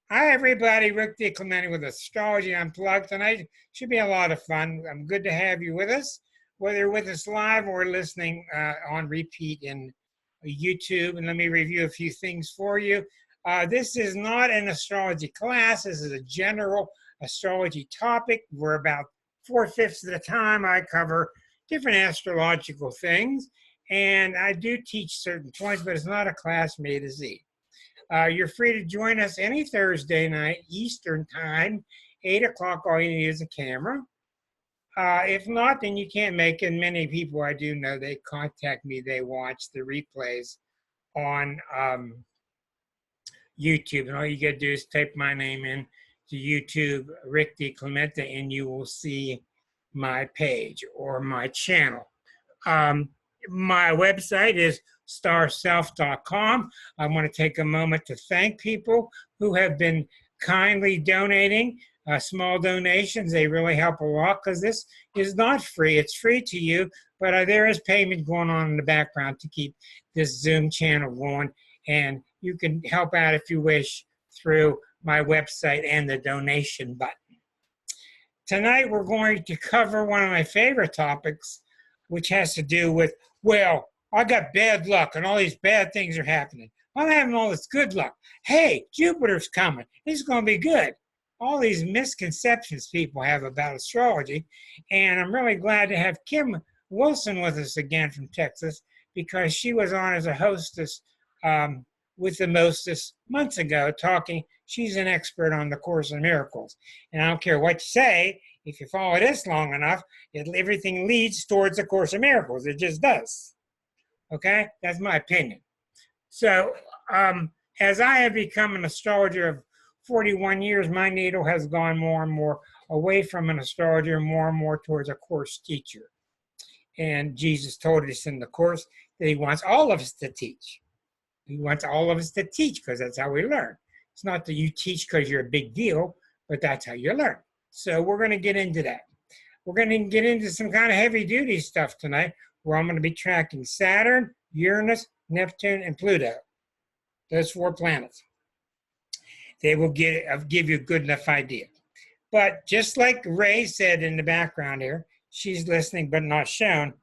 Hi, everybody. Rick DiClemente with Astrology Unplugged. Tonight should be a lot of fun. I'm good to have you with us, whether you're with us live or listening on repeat in YouTube. And let me review a few things for you. This is not an astrology class. This is a general astrology topic where about 4/5 of the time I cover different astrological things. And I do teach certain points, but it's not a class from A to Z. You're free to join us any Thursday night, Eastern Time, 8 o'clock. All you need is a camera. If not, then you can't make it. Many people I do know, they contact me, they watch the replays on YouTube. And all you got to do is type my name in to YouTube, Rick DiClemente, and you will see my page or my channel. My website is starself.com. I want to take a moment to thank people who have been kindly donating small donations. They really help a lot because this is not free. It's free to you, but there is payment going on in the background to keep this Zoom channel going. And you can help out if you wish through my website and the donation button. Tonight, we're going to cover one of my favorite topics, which has to do with, well, I got bad luck and all these bad things are happening. I'm having all this good luck. Hey, Jupiter's coming. It's going to be good. All these misconceptions people have about astrology. And I'm really glad to have Kim Wilson with us again from Texas, because she was on as a hostess with the Mostess months ago talking. She's an expert on the Course in Miracles. And I don't care what you say, if you follow this long enough, everything leads towards the Course in Miracles. It just does. Okay? That's my opinion. So, as I have become an astrologer of 41 years, my needle has gone more and more away from an astrologer, more and more towards a Course teacher. And Jesus told us in the Course that he wants all of us to teach. He wants all of us to teach because that's how we learn. It's not that you teach because you're a big deal, but that's how you learn. So we're going to get into that. We're going to get into some kind of heavy-duty stuff tonight, where I'm going to be tracking Saturn, Uranus, Neptune, and Pluto. Those 4 planets. They will give you a good enough idea. But just like Ray said in the background here, she's listening but not shown.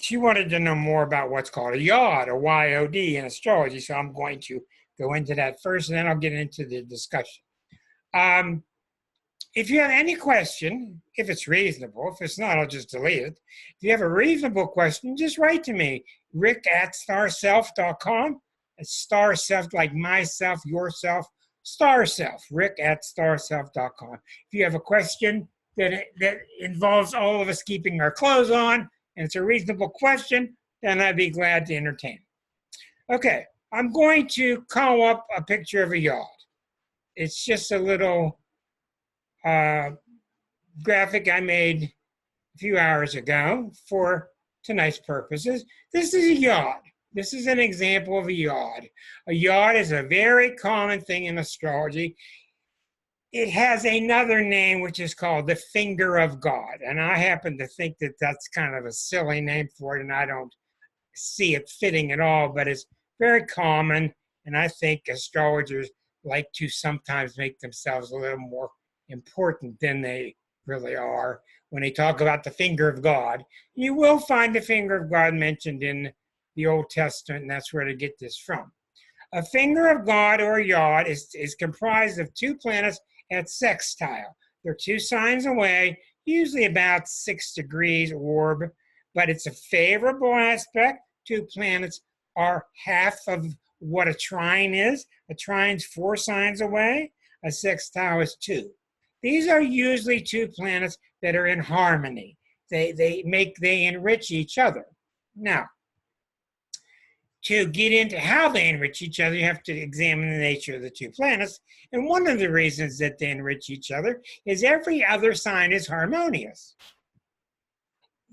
She wanted to know more about what's called a yod, or Y-O-D, in astrology, so I'm going to go into that first, and then I'll get into the discussion. If you have any question, if it's reasonable, if it's not, I'll just delete it. If you have a reasonable question, just write to me, rick@starself.com. It's starself, like myself, yourself, starself, rick@starself.com. If you have a question that involves all of us keeping our clothes on, and it's a reasonable question, then I'd be glad to entertain it. Okay, I'm going to call up a picture of a yod. It's just a little graphic I made a few hours ago for tonight's purposes. This is a yod. This is an example of a yod. A yod is a very common thing in astrology. It has another name, which is called the finger of God. And I happen to think that that's kind of a silly name for it, and I don't see it fitting at all, but it's very common. And I think astrologers like to sometimes make themselves a little more important than they really are. When they talk about the finger of God, you will find the finger of God mentioned in the Old Testament, and that's where to get this from. A finger of God, or a yod, is comprised of 2 planets at sextile. They're 2 signs away, usually about 6 degrees orb, but it's a favorable aspect. 2 planets are half of what a trine is. A trine's 4 signs away. A sextile is 2. These are usually 2 planets that are in harmony. They enrich each other. Now, to get into how they enrich each other, you have to examine the nature of the 2 planets. And one of the reasons that they enrich each other is every other sign is harmonious.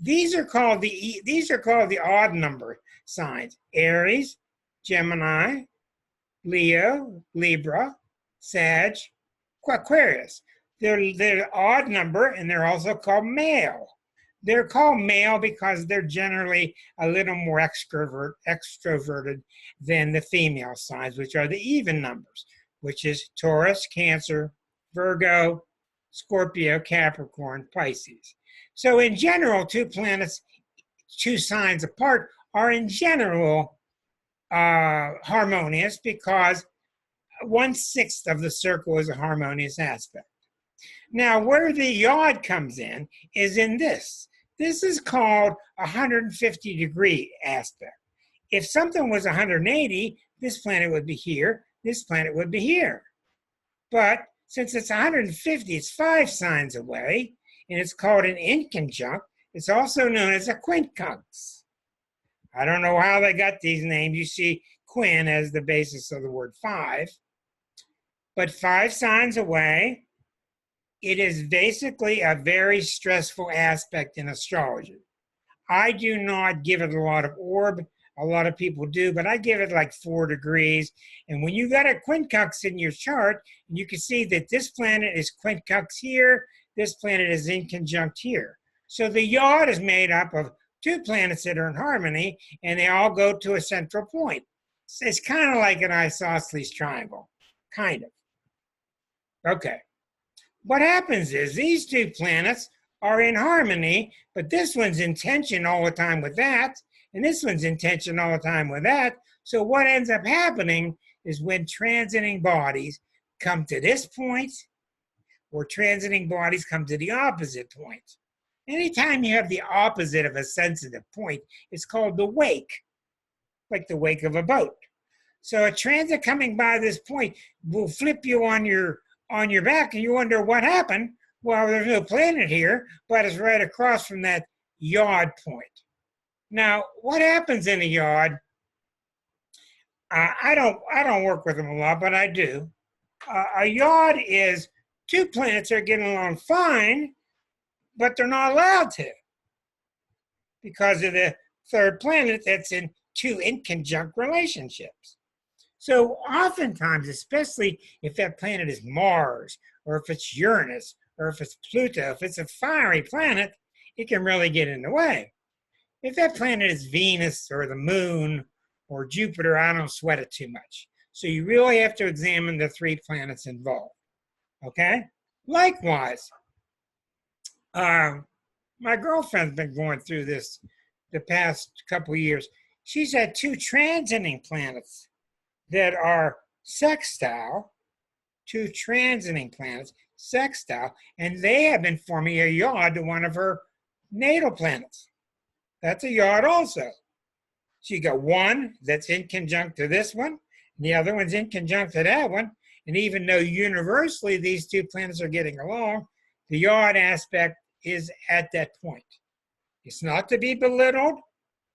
These are called the odd number signs: Aries, Gemini, Leo, Libra, Sag, Aquarius. They're odd number, and they're also called male. They're called male because they're generally a little more extroverted than the female signs, which are the even numbers, which is Taurus, Cancer, Virgo, Scorpio, Capricorn, Pisces. So in general, two planets, two signs apart, are in general harmonious because 1/6 of the circle is a harmonious aspect. Now, where the yod comes in is in this. This is called a 150-degree aspect. If something was 180, this planet would be here, this planet would be here. But since it's 150, it's 5 signs away, and it's called an inconjunct. It's also known as a quincunx. I don't know how they got these names. You see quin as the basis of the word 5. But 5 signs away, it is basically a very stressful aspect in astrology. I do not give it a lot of orb. A lot of people do, but I give it like 4 degrees. And when you got a quincunx in your chart, you can see that this planet is quincunx here, this planet is inconjunct here. So the yod is made up of 2 planets that are in harmony, and they all go to a central point. It's kind of like an isosceles triangle, kind of. Okay. What happens is these 2 planets are in harmony, but this one's in tension all the time with that, and this one's in tension all the time with that. So what ends up happening is when transiting bodies come to this point, or transiting bodies come to the opposite point. Anytime you have the opposite of a sensitive point, it's called the wake, like the wake of a boat. So a transit coming by this point will flip you on your back, and you wonder what happened. Well, there's no planet here, but it's right across from that yod point. Now, what happens in a yod? I don't work with them a lot, but I do. A yod is 2 planets are getting along fine, but they're not allowed to because of the 3rd planet that's in 2 inconjunct relationships. So oftentimes, especially if that planet is Mars, or if it's Uranus, or if it's Pluto, if it's a fiery planet, it can really get in the way. If that planet is Venus or the moon or Jupiter, I don't sweat it too much. So you really have to examine the 3 planets involved. Okay? Likewise, my girlfriend's been going through this the past couple of years. She's had 2 transiting planets that are sextile, 2 transiting planets, sextile, and they have been forming a yod to one of her natal planets. That's a yod also. So you got one that's inconjunct to this one, and the other one's inconjunct to that one. And even though universally these 2 planets are getting along, the yod aspect is at that point. It's not to be belittled,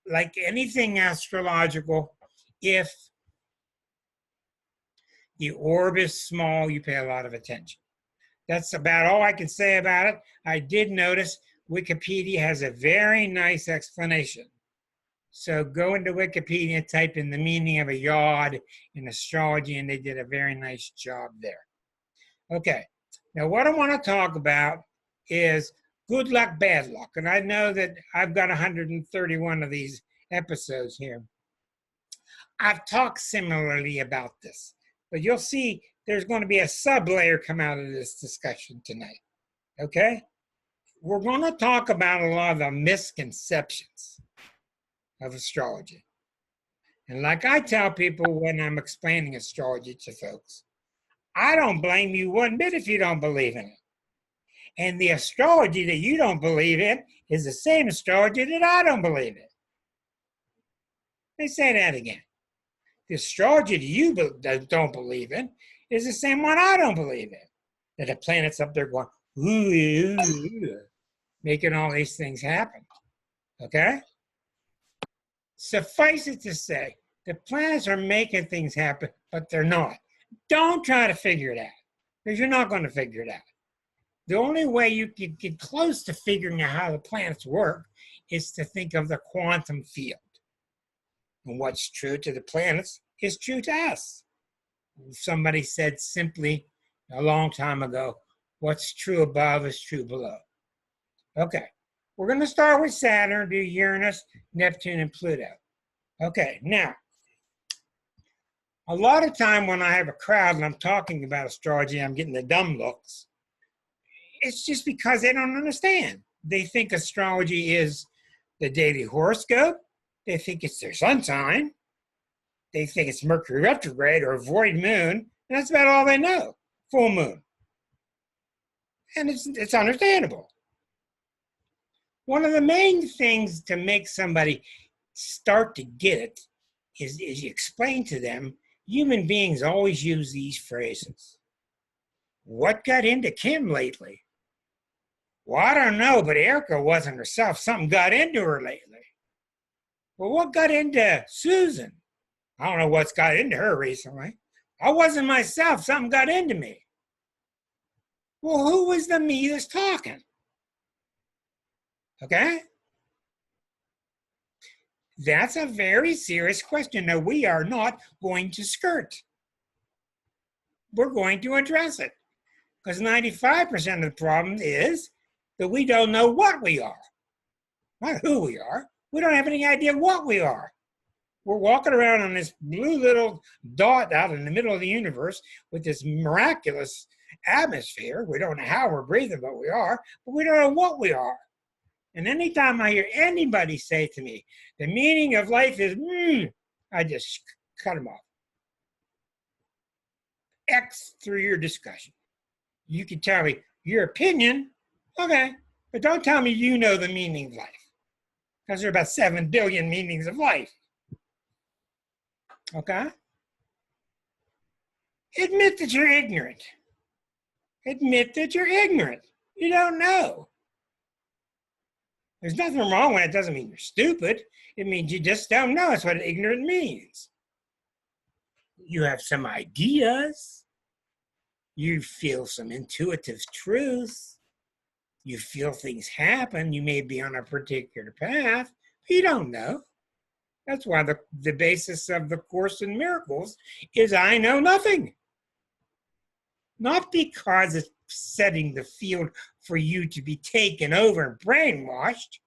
like anything astrological. If the orb is small, you pay a lot of attention. That's about all I can say about it. I did notice Wikipedia has a very nice explanation. So go into Wikipedia, type in the meaning of a yod in astrology, and they did a very nice job there. Okay, now what I want to talk about is good luck, bad luck. And I know that I've got 131 of these episodes here. I've talked similarly about this, but you'll see there's going to be a sub-layer come out of this discussion tonight, okay? We're going to talk about a lot of the misconceptions of astrology. And like I tell people when I'm explaining astrology to folks, I don't blame you one bit if you don't believe in it. And the astrology that you don't believe in is the same astrology that I don't believe in. Let me say that again. The astrology that you don't believe in is the same one I don't believe in. That the planet's up there going, ooh, ooh, making all these things happen. Okay? Suffice it to say, the planets are making things happen, but they're not. Don't try to figure it out, because you're not going to figure it out. The only way you can get close to figuring out how the planets work is to think of the quantum field. And what's true to the planets is true to us. Somebody said simply a long time ago, what's true above is true below. Okay, We're going to start with Saturn, do Uranus, Neptune, and Pluto. Okay, now, a lot of time when I have a crowd and I'm talking about astrology, I'm getting the dumb looks. It's just because they don't understand. They think astrology is the daily horoscope. They think it's their sun sign. They think it's Mercury retrograde or void moon. And that's about all they know. Full moon. And it's understandable. One of the main things to make somebody start to get it is you explain to them, human beings always use these phrases. What got into Kim lately? Well, I don't know, but Erica wasn't herself. Something got into her lately. Well, what got into Susan? I don't know what's got into her recently. I wasn't myself. Something got into me. Well, who was the me that's talking? Okay? That's a very serious question that we are not going to skirt. We're going to address it. Because 95% of the problem is that we don't know what we are. Not who we are. We don't have any idea what we are. We're walking around on this blue little dot out in the middle of the universe with this miraculous atmosphere. We don't know how we're breathing, but we are. But we don't know what we are. And anytime I hear anybody say to me, the meaning of life is, I just cut them off. X through your discussion. You can tell me your opinion, okay, but don't tell me you know the meaning of life. Because there are about 7 billion meanings of life. Okay? Admit that you're ignorant. Admit that you're ignorant. You don't know. There's nothing wrong with it. It doesn't mean you're stupid. It means you just don't know. That's what ignorant means. You have some ideas. You feel some intuitive truth. You feel things happen. You may be on a particular path. But you don't know. That's why the basis of the Course in Miracles is I know nothing. Not because it's setting the field for you to be taken over and brainwashed,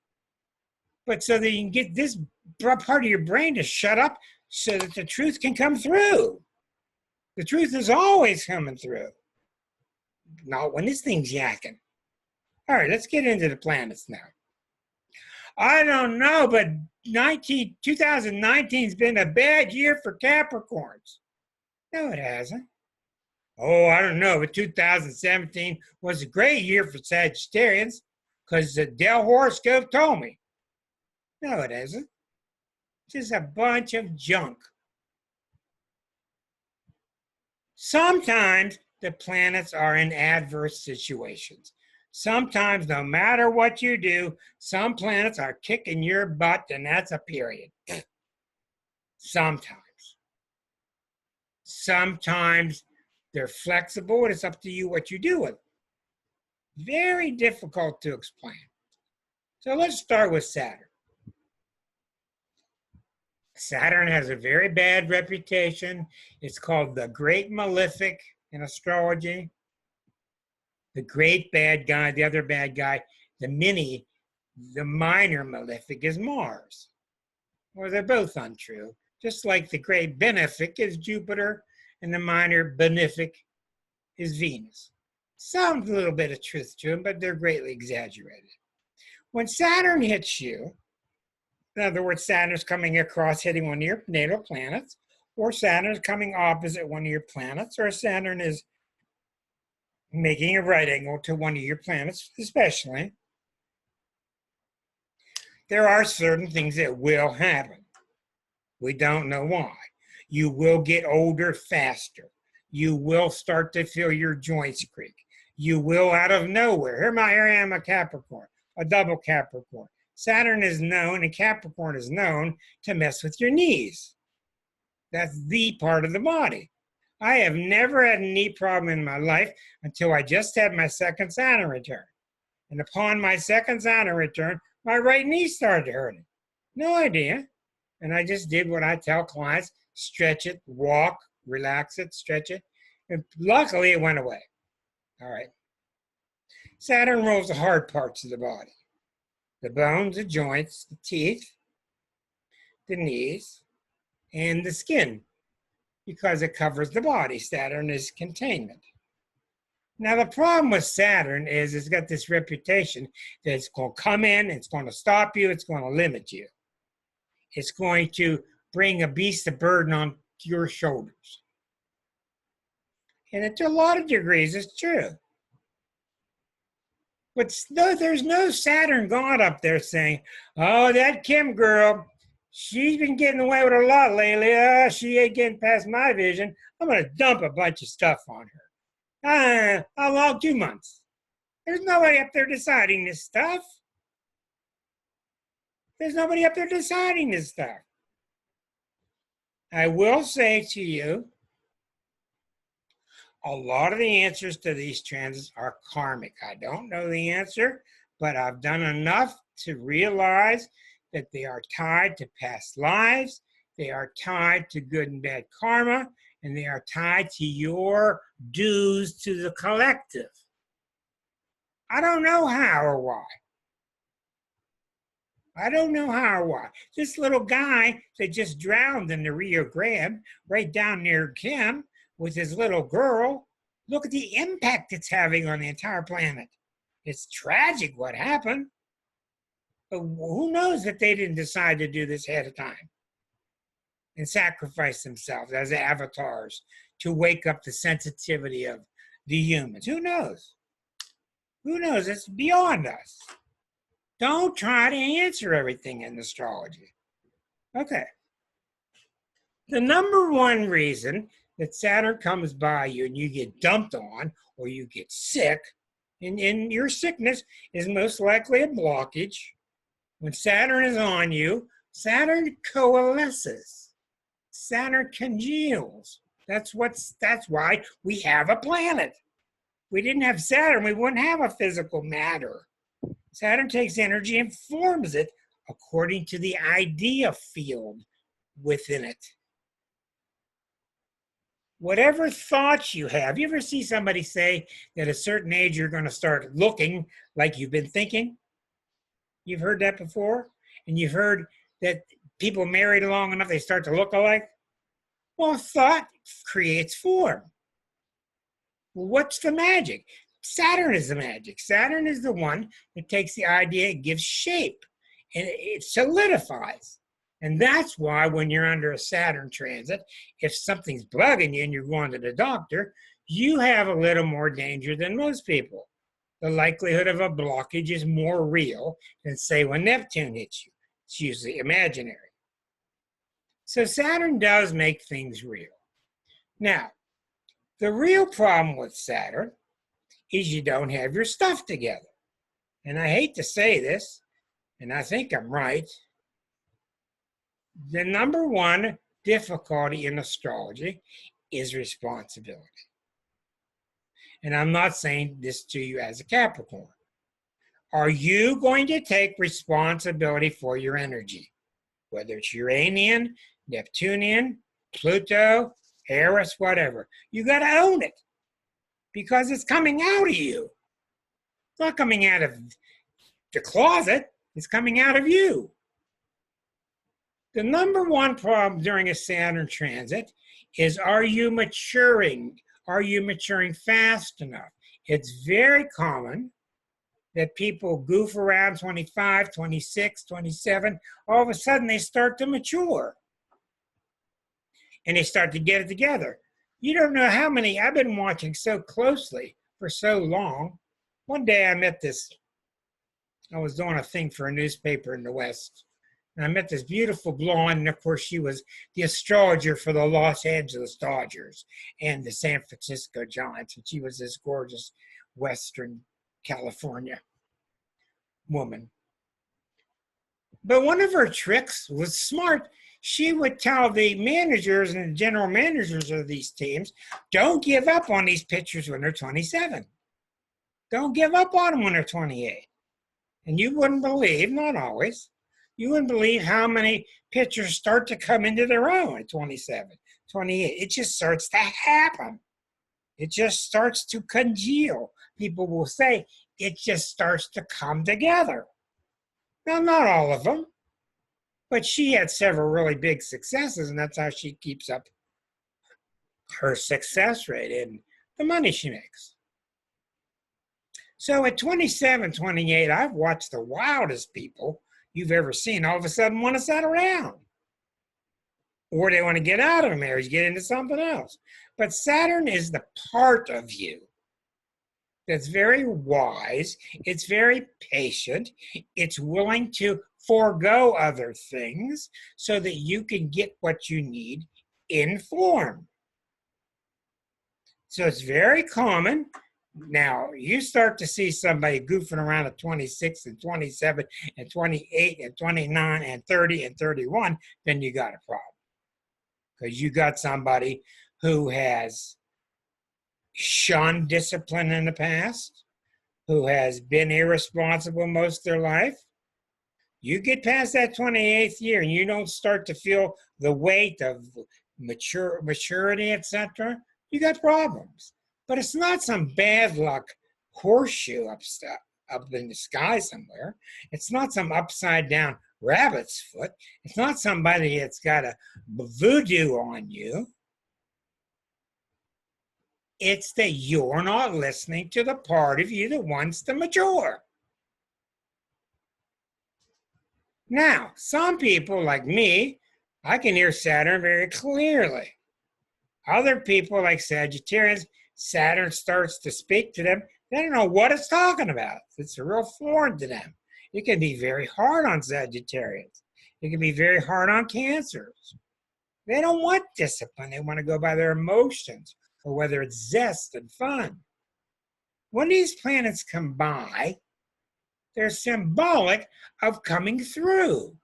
but so that you can get this part of your brain to shut up so that the truth can come through. The truth is always coming through. Not when this thing's yakking. All right, let's get into the planets now. I don't know, but 2019's been a bad year for Capricorns. No, it hasn't. Oh, I don't know, but 2017 was a great year for Sagittarians because the Dell horoscope told me. No, it isn't. Just a bunch of junk. Sometimes the planets are in adverse situations. Sometimes, no matter what you do, some planets are kicking your butt, and that's a period. Sometimes. Sometimes they're flexible, and it's up to you what you do with them. Very difficult to explain. So let's start with Saturn. Saturn has a very bad reputation. It's called the Great Malefic in astrology. The great bad guy, the other bad guy, the minor malefic is Mars. Well, they're both untrue. Just like the great benefic is Jupiter and the minor benefic is Venus. Some little bit of truth to them, but they're greatly exaggerated. When Saturn hits you, in other words, Saturn's coming across hitting one of your natal planets, or Saturn's coming opposite one of your planets, or Saturn is making a right angle to one of your planets, especially, there are certain things that will happen. We don't know why. You will get older faster. You will start to feel your joints creak. You will out of nowhere. Here I am, a Capricorn, a double Capricorn. Saturn is known and Capricorn is known to mess with your knees. That's the part of the body. I have never had a knee problem in my life until I just had my second Saturn return. And upon my second Saturn return, my right knee started hurting. No idea. And I just did what I tell clients, stretch it, walk, relax it, stretch it. And luckily it went away. All right. Saturn rules the hard parts of the body. the bones, the joints, the teeth, the knees, and the skin, because it covers the body. Saturn is containment. Now, the problem with Saturn is it's got this reputation that it's going to come in, it's going to stop you, it's going to limit you. It's going to bring a beast of burden on your shoulders. And to a lot of degrees, it's true. But no, there's no Saturn God up there saying, oh, that Kim girl, she's been getting away with a lot lately. She ain't getting past my vision. I'm going to dump a bunch of stuff on her. How long? 2 months. There's nobody up there deciding this stuff. There's nobody up there deciding this stuff. I will say to you, a lot of the answers to these transits are karmic. I don't know the answer, but I've done enough to realize that they are tied to past lives, they are tied to good and bad karma, and they are tied to your dues to the collective. I don't know how or why. I don't know how or why. This little guy that just drowned in the Rio Grande, right down near Kim, with his little girl, look at the impact it's having on the entire planet. It's tragic what happened. But who knows that they didn't decide to do this ahead of time and sacrifice themselves as avatars to wake up the sensitivity of the humans. Who knows? Who knows? It's beyond us. Don't try to answer everything in astrology. Okay. The number one reason that Saturn comes by you and you get dumped on or you get sick, and your sickness is most likely a blockage. When Saturn is on you, Saturn coalesces. Saturn congeals. That's why we have a planet. If we didn't have Saturn, we wouldn't have a physical matter. Saturn takes energy and forms it according to the idea field within it. Whatever thoughts you have, you ever see somebody say that at a certain age you're going to start looking like you've been thinking? You've heard that before? And you've heard that people married long enough, they start to look alike? Well, thought creates form. Well, what's the magic? Saturn is the magic. Saturn is the one that takes the idea, it gives shape, and it solidifies. And that's why when you're under a Saturn transit, if something's bugging you and you're going to the doctor, you have a little more danger than most people. The likelihood of a blockage is more real than, say, when Neptune hits you. It's usually imaginary. So Saturn does make things real. Now, the real problem with Saturn is you don't have your stuff together. And I hate to say this, and I think I'm right. The number one difficulty in astrology is responsibility. And I'm not saying this to you as a Capricorn. Are you going to take responsibility for your energy? Whether it's Uranian, Neptunian, Pluto, Eris, whatever. You got to own it because it's coming out of you. It's not coming out of the closet. It's coming out of you. The number one problem during a Saturn transit is, are you maturing? Are you maturing fast enough? It's very common that people goof around 25, 26, 27. All of a sudden, they start to mature. And they start to get it together. You don't know how many, I've been watching so closely for so long. One day I was doing a thing for a newspaper in the West. And I met this beautiful blonde, and of course she was the astrologer for the Los Angeles Dodgers and the San Francisco Giants. And she was this gorgeous Western California woman. But one of her tricks was smart. She would tell the managers and the general managers of these teams, don't give up on these pitchers when they're 27. Don't give up on them when they're 28. And you wouldn't believe, not always, you wouldn't believe how many pitchers start to come into their own at 27, 28. It just starts to happen. It just starts to congeal. People will say it just starts to come together. Now, not all of them, but she had several really big successes, and that's how she keeps up her success rate and the money she makes. So at 27, 28, I've watched the wildest people you've ever seen all of a sudden want to settle down. Or they want to get out of a marriage, get into something else. But Saturn is the part of you that's very wise. It's very patient. It's willing to forego other things so that you can get what you need in form. So it's very common. Now, you start to see somebody goofing around at 26 and 27 and 28 and 29 and 30 and 31, then you got a problem. Because you got somebody who has shunned discipline in the past, who has been irresponsible most of their life. You get past that 28th year and you don't start to feel the weight of maturity, etc., you got problems. But it's not some bad luck horseshoe up in the sky somewhere. It's not some upside down rabbit's foot. It's not somebody that's got a voodoo on you. It's that you're not listening to the part of you that wants to mature. Now, some people like me, I can hear Saturn very clearly. Other people like Sagittarians, Saturn starts to speak to them. They don't know what it's talking about. It's real foreign to them. It can be very hard on Sagittarians. It can be very hard on Cancers. They don't want discipline. They want to go by their emotions, or whether it's zest and fun. When these planets come by, they're symbolic of coming through.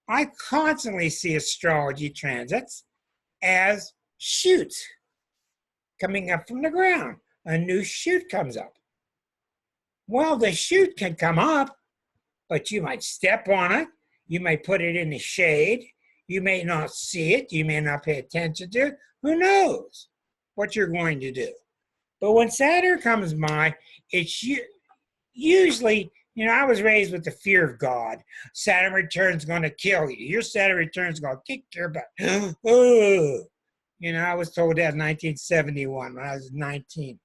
I constantly see astrology transits as shoots coming up from the ground. A new shoot comes up. Well, the shoot can come up, but you might step on it. You may put it in the shade. You may not see it. You may not pay attention to it. Who knows what you're going to do? But when Saturn comes by, it's usually, I was raised with the fear of God. Saturn return is going to kill you. Your Saturn return is going to kick your butt. Oh. I was told that in 1971 when I was 19.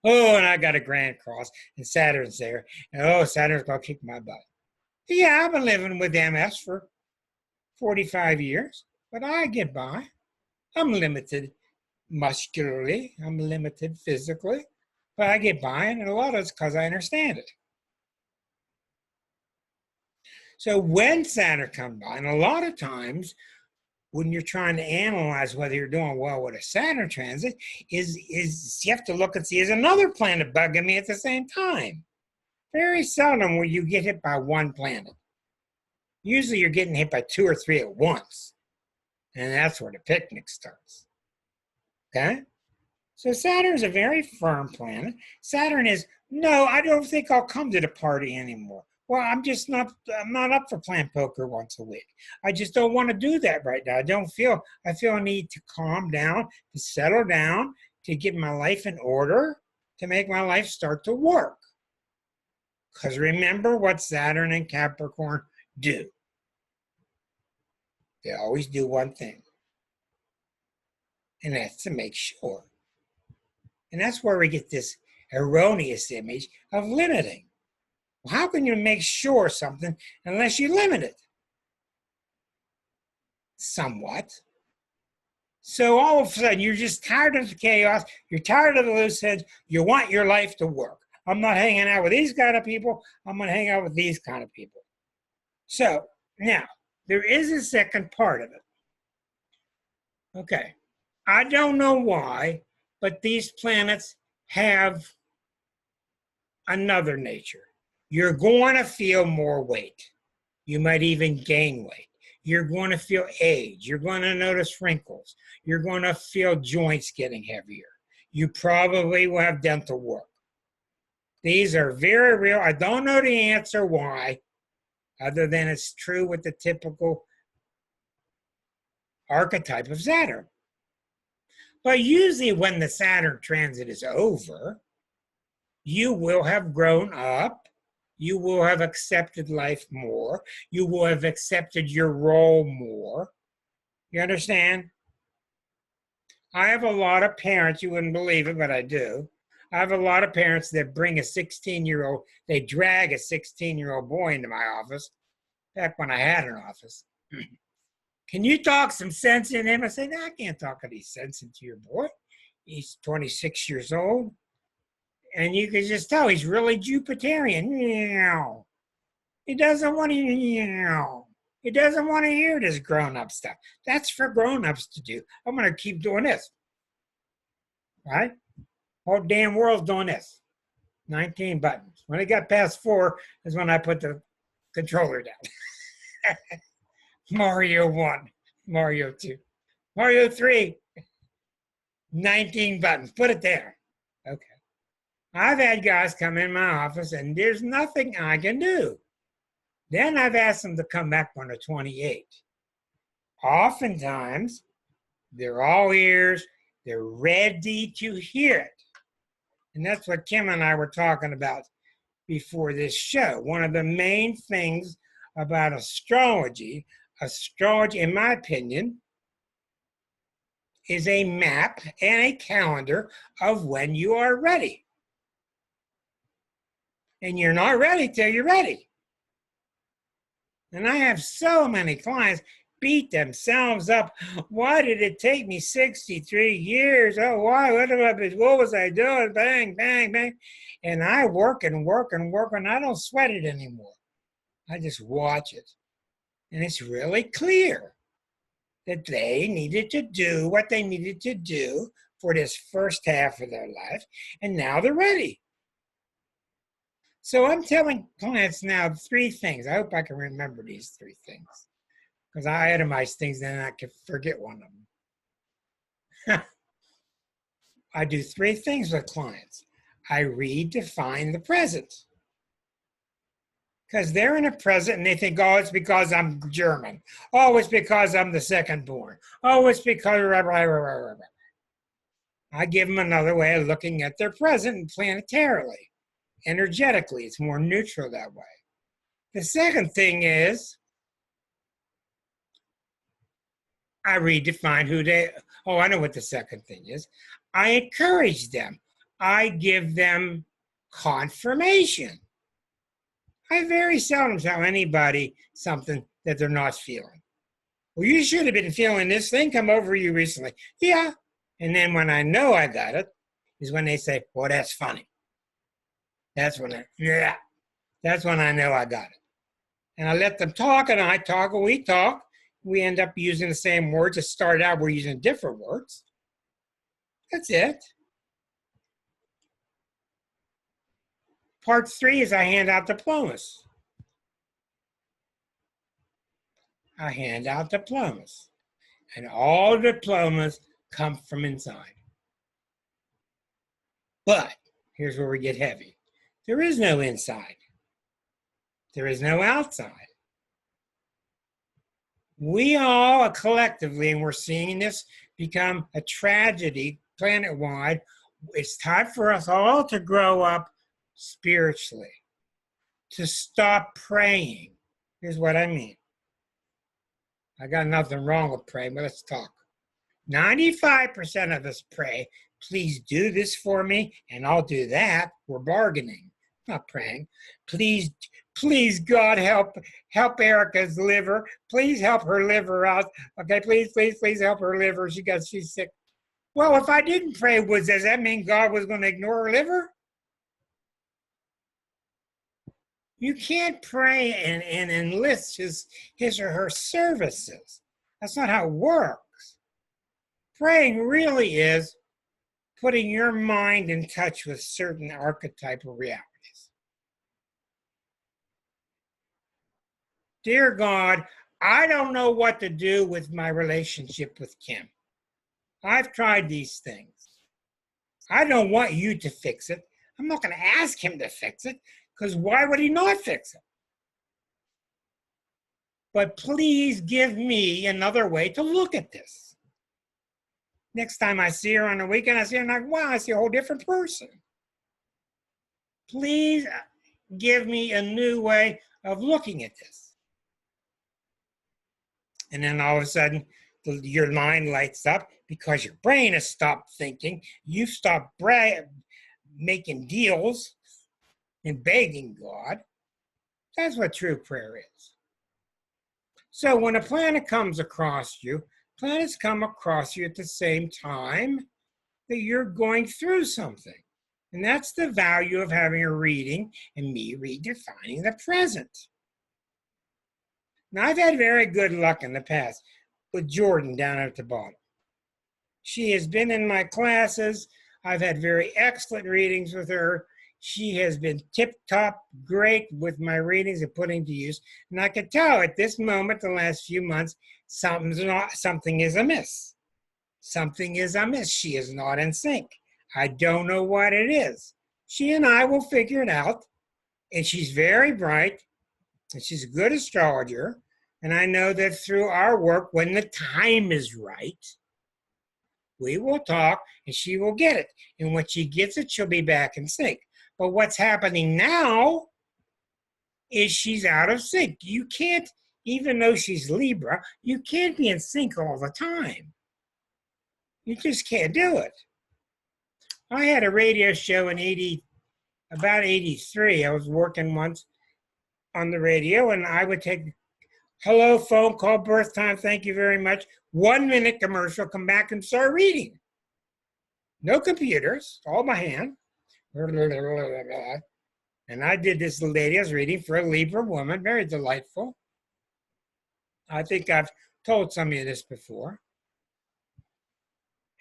Oh, and I got a Grand Cross, and Saturn's there. And Saturn's going to kick my butt. Yeah, I've been living with MS for 45 years, but I get by. I'm limited muscularly. I'm limited physically, but I get by, and a lot of it's because I understand it. So when Saturn comes by, and a lot of times when you're trying to analyze whether you're doing well with a Saturn transit, is you have to look and see, is another planet bugging me at the same time? Very seldom will you get hit by one planet. Usually you're getting hit by 2 or 3 at once. And that's where the picnic starts. Okay? So Saturn is a very firm planet. Saturn is, no, I don't think I'll come to the party anymore. Well, I'm not up for playing poker once a week. I just don't want to do that right now. I feel a need to calm down, to settle down, to get my life in order, to make my life start to work. Because remember what Saturn and Capricorn do. They always do one thing. And that's to make sure. And that's where we get this erroneous image of limiting. Well, how can you make sure something unless you limit it? Somewhat. So all of a sudden, you're just tired of the chaos. You're tired of the loose ends. You want your life to work. I'm not hanging out with these kind of people. I'm going to hang out with these kind of people. So now, there is a second part of it. Okay. I don't know why, but these planets have another nature. You're going to feel more weight. You might even gain weight. You're going to feel age. You're going to notice wrinkles. You're going to feel joints getting heavier. You probably will have dental work. These are very real. I don't know the answer why, other than it's true with the typical archetype of Saturn. But usually when the Saturn transit is over, you will have grown up, You will have accepted life more. You will have accepted your role more. You understand? I have a lot of parents, you wouldn't believe it, but I do. I have a lot of parents that bring a 16-year-old, they drag a 16-year-old boy into my office, back when I had an office. Can you talk some sense in him? I said, no, I can't talk any sense into your boy. He's 26 years old. And you can just tell he's really Jupiterian. He doesn't want to, he doesn't want to hear this grown-up stuff. That's for grown-ups to do. I'm going to keep doing this. Right? Whole damn world's doing this. 19 buttons. When it got past 4 is when I put the controller down. Mario 1, Mario 2, Mario 3, 19 buttons. Put it there. Okay. I've had guys come in my office and there's nothing I can do. Then I've asked them to come back when they're 28. Oftentimes, they're all ears. They're ready to hear it. And that's what Kim and I were talking about before this show. One of the main things about astrology, in my opinion, is a map and a calendar of when you are ready. And you're not ready till you're ready. And I have so many clients beat themselves up. Why did it take me 63 years? Oh, why? What was I doing? Bang, bang, bang. And I work and work and work, and I don't sweat it anymore. I just watch it. And it's really clear that they needed to do what they needed to do for this first half of their life, and now they're ready. So I'm telling clients now 3 things. I hope I can remember these 3 things, because I itemize things and I can forget one of them. I do 3 things with clients. I redefine the present. Because they're in a present and they think, oh, it's because I'm German. Oh, it's because I'm the second born. Oh, it's because... I give them another way of looking at their present planetarily. Energetically, it's more neutral that way. The second thing is, I redefine who they... Oh, I know what the second thing is. I encourage them. I give them confirmation. I very seldom tell anybody something that they're not feeling. Well, you should have been feeling this thing come over you recently. Yeah. And then when I know I got it, is when they say, well, that's funny. That's when that's when I know I got it. And I let them talk, and I talk, and we talk. We end up using the same words. It started out, we're using different words. That's it. Part 3 is I hand out diplomas. I hand out diplomas. And all diplomas come from inside. But here's where we get heavy. There is no inside. There is no outside. We all collectively, and we're seeing this become a tragedy planet-wide, it's time for us all to grow up spiritually, to stop praying. Here's what I mean. I got nothing wrong with praying, but let's talk. 95% of us pray, please do this for me, and I'll do that. We're bargaining, not praying. Please, God, help Erica's liver. Please help her liver out. Okay, please help her liver. She's sick. Well, if I didn't pray, does that mean God was going to ignore her liver? You can't pray and enlist his or her services. That's not how it works. Praying really is putting your mind in touch with certain archetypal realities. Dear God, I don't know what to do with my relationship with Kim. I've tried these things. I don't want you to fix it. I'm not going to ask him to fix it, because why would he not fix it? But please give me another way to look at this. Next time I see her on the weekend, I see her and I'm like, wow, I see a whole different person. Please, give me a new way of looking at this. And then all of a sudden, your mind lights up because your brain has stopped thinking. You've stopped making deals and begging God. That's what true prayer is. So when a planet comes across you, planets come across you at the same time that you're going through something. And that's the value of having a reading and me redefining the present. Now, I've had very good luck in the past with Jordan down at the bottom. She has been in my classes. I've had very excellent readings with her. She has been tip-top great with my readings and putting to use. And I can tell at this moment, the last few months, something is amiss. Something is amiss. She is not in sync. I don't know what it is. She and I will figure it out. And she's very bright. And she's a good astrologer. And I know that through our work, when the time is right, we will talk and she will get it. And when she gets it, she'll be back in sync. But what's happening now is she's out of sync. You can't, even though she's Libra, you can't be in sync all the time. You just can't do it. I had a radio show in about 83. I was working once on the radio, and I would take, hello, phone call, birth time, thank you very much. 1 minute commercial, come back and start reading. No computers, all by hand. And I did this lady, I was reading for a Libra woman, very delightful. I think I've told some of you this before.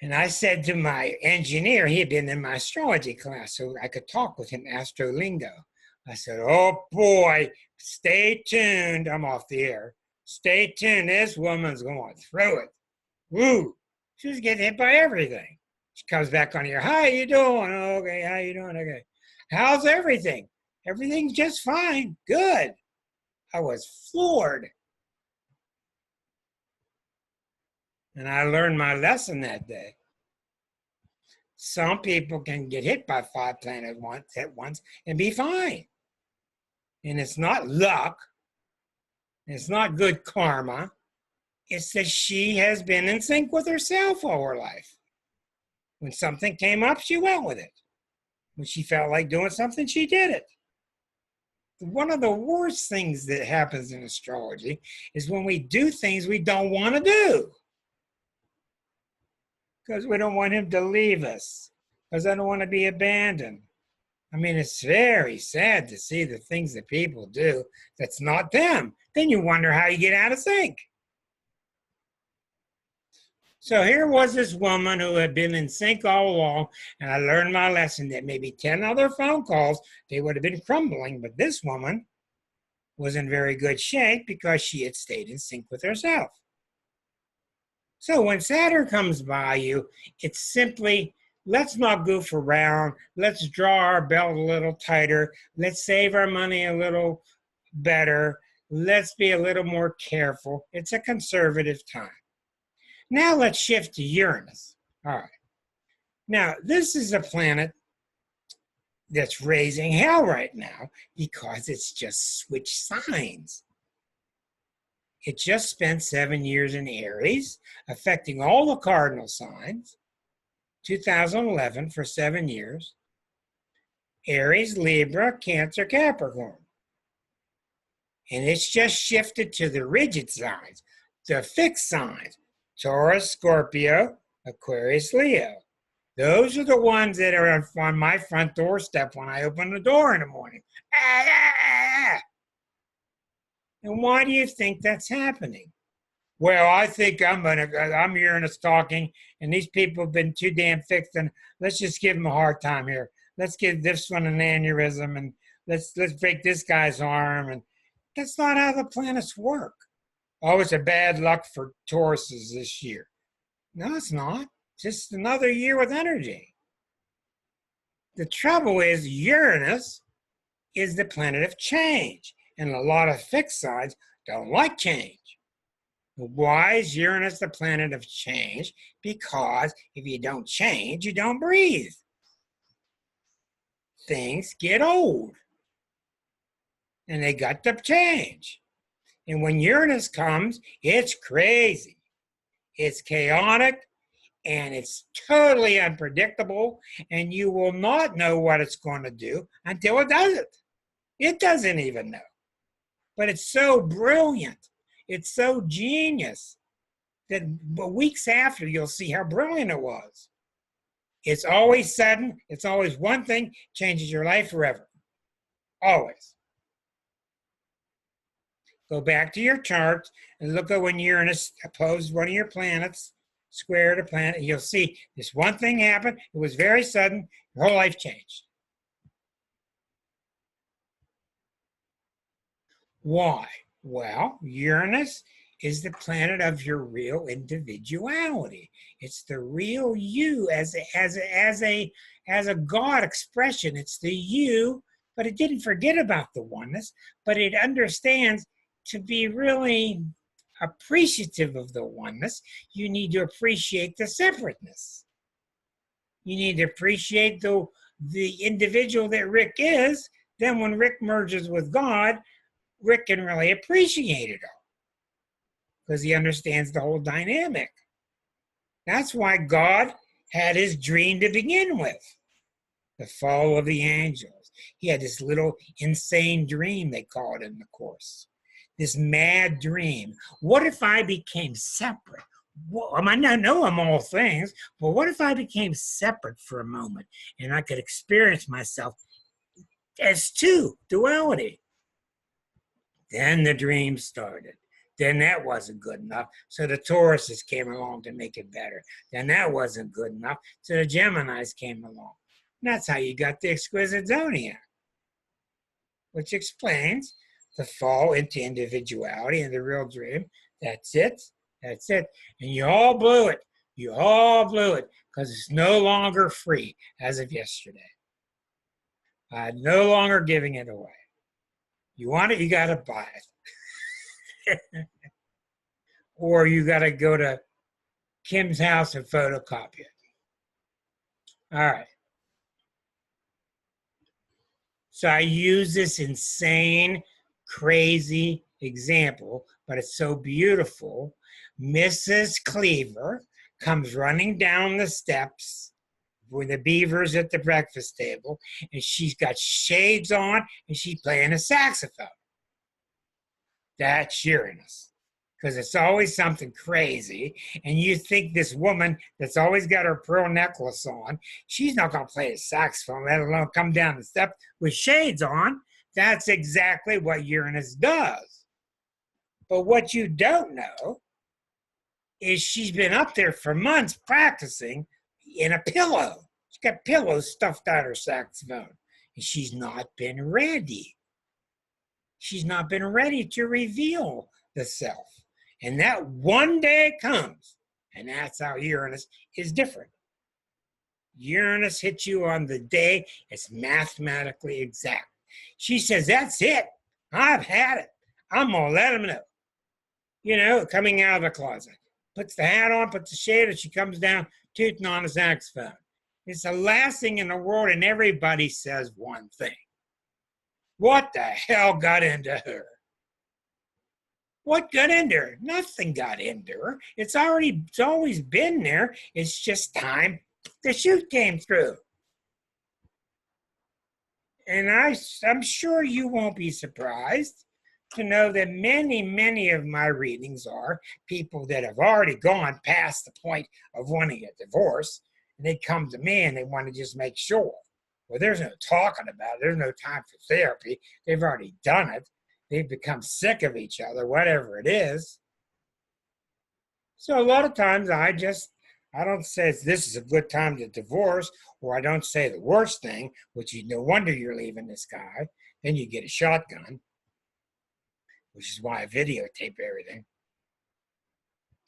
And I said to my engineer, he had been in my astrology class, so I could talk with him astro lingo. I said, oh boy, stay tuned. I'm off the air. Stay tuned. This woman's going through it. Woo. She's getting hit by everything. She comes back on here. How you doing? Okay, how you doing? Okay. How's everything? Everything's just fine. Good. I was floored. And I learned my lesson that day. Some people can get hit by 5 planets at once and be fine. And it's not luck. It's not good karma. It's that she has been in sync with herself all her life. When something came up, she went with it. When she felt like doing something, she did it. One of the worst things that happens in astrology is when we do things we don't want to do. Because we don't want him to leave us. Because I don't want to be abandoned. I mean, it's very sad to see the things that people do that's not them. Then you wonder how you get out of sync. So here was this woman who had been in sync all along, and I learned my lesson that maybe 10 other phone calls, they would have been crumbling, but this woman was in very good shape because she had stayed in sync with herself. So when Saturn comes by you, it's simply, let's not goof around. Let's draw our belt a little tighter. Let's save our money a little better. Let's be a little more careful. It's a conservative time. Now let's shift to Uranus. All right. Now, this is a planet that's raising hell right now because it's just switched signs. It just spent 7 years in Aries, affecting all the cardinal signs. 2011 for 7 years. Aries, Libra, Cancer, Capricorn. And it's just shifted to the rigid signs, the fixed signs. Taurus, Scorpio, Aquarius, Leo. Those are the ones that are on my front doorstep when I open the door in the morning. And why do you think that's happening? Well, I think I'm Uranus talking, and these people have been too damn fixed, and let's just give them a hard time here. Let's give this one an aneurysm, and let's break this guy's arm. And that's not how the planets work. Oh, it's a bad luck for Tauruses this year. No, it's not. Just another year with energy. The trouble is Uranus is the planet of change, and a lot of fixed signs don't like change. Why is Uranus the planet of change? Because if you don't change, you don't breathe. Things get old. and they got to change. And when Uranus comes, it's crazy. It's chaotic and it's totally unpredictable, and you will not know what it's going to do until it does it. It doesn't even know. But it's so brilliant. It's so genius that weeks after you'll see how brilliant it was. It's always sudden. It's always one thing, changes your life forever. Always. Go back to your chart and look at when Uranus opposed one of your planets, squared a planet, and you'll see this one thing happened. It was very sudden. Your whole life changed. Why? Well, Uranus is the planet of your real individuality. It's the real you as a God expression. It's the you, but it didn't forget about the oneness, but it understands to be really appreciative of the oneness, you need to appreciate the separateness. You need to appreciate the individual that Rick is. Then when Rick merges with God, Rick can really appreciate it all because he understands the whole dynamic. That's why God had his dream to begin with, the fall of the angels. He had this little insane dream, they call it in the Course. This mad dream. What if I became separate? Well, I might not know I'm all things, but what if I became separate for a moment and I could experience myself as two, duality? Then the dream started. Then that wasn't good enough. So the Tauruses came along to make it better. Then that wasn't good enough. So the Geminis came along. And that's how you got the exquisite zodiac, which explains the fall into individuality and the real dream. That's it. That's it. And you all blew it. You all blew it because it's no longer free as of yesterday. I'm no longer giving it away. You want it, you got to buy it. Or you got to go to Kim's house and photocopy it. All right. So I use this insane, crazy example, but it's so beautiful. Mrs. Cleaver comes running down the steps with the beavers at the breakfast table, and she's got shades on, and she's playing a saxophone. That's Uranus, because it's always something crazy, and you think this woman that's always got her pearl necklace on, she's not going to play a saxophone, let alone come down the steps with shades on. That's exactly what Uranus does. But what you don't know is she's been up there for months practicing in a pillow. She's got pillows stuffed out her saxophone, and she's not been ready. She's not been ready to reveal the self. And that one day comes, and that's how Uranus is different. Uranus hits you on the day it's mathematically exact. She says, that's it. I've had it. I'm going to let them know. You know, coming out of the closet. Puts the hat on, puts the shade on, she comes down, tooting on a saxophone. It's the last thing in the world, and everybody says one thing. What the hell got into her? What got into her? Nothing got into her. It's always been there. It's just time the shoot came through. And I'm sure you won't be surprised to know that many, many of my readings are people that have already gone past the point of wanting a divorce, and they come to me and they want to just make sure. Well, there's no talking about it. There's no time for therapy. They've already done it. They've become sick of each other, whatever it is. So a lot of times I don't say this is a good time to divorce, or I don't say the worst thing, which is no wonder you're leaving this guy. Then you get a shotgun, which is why I videotape everything.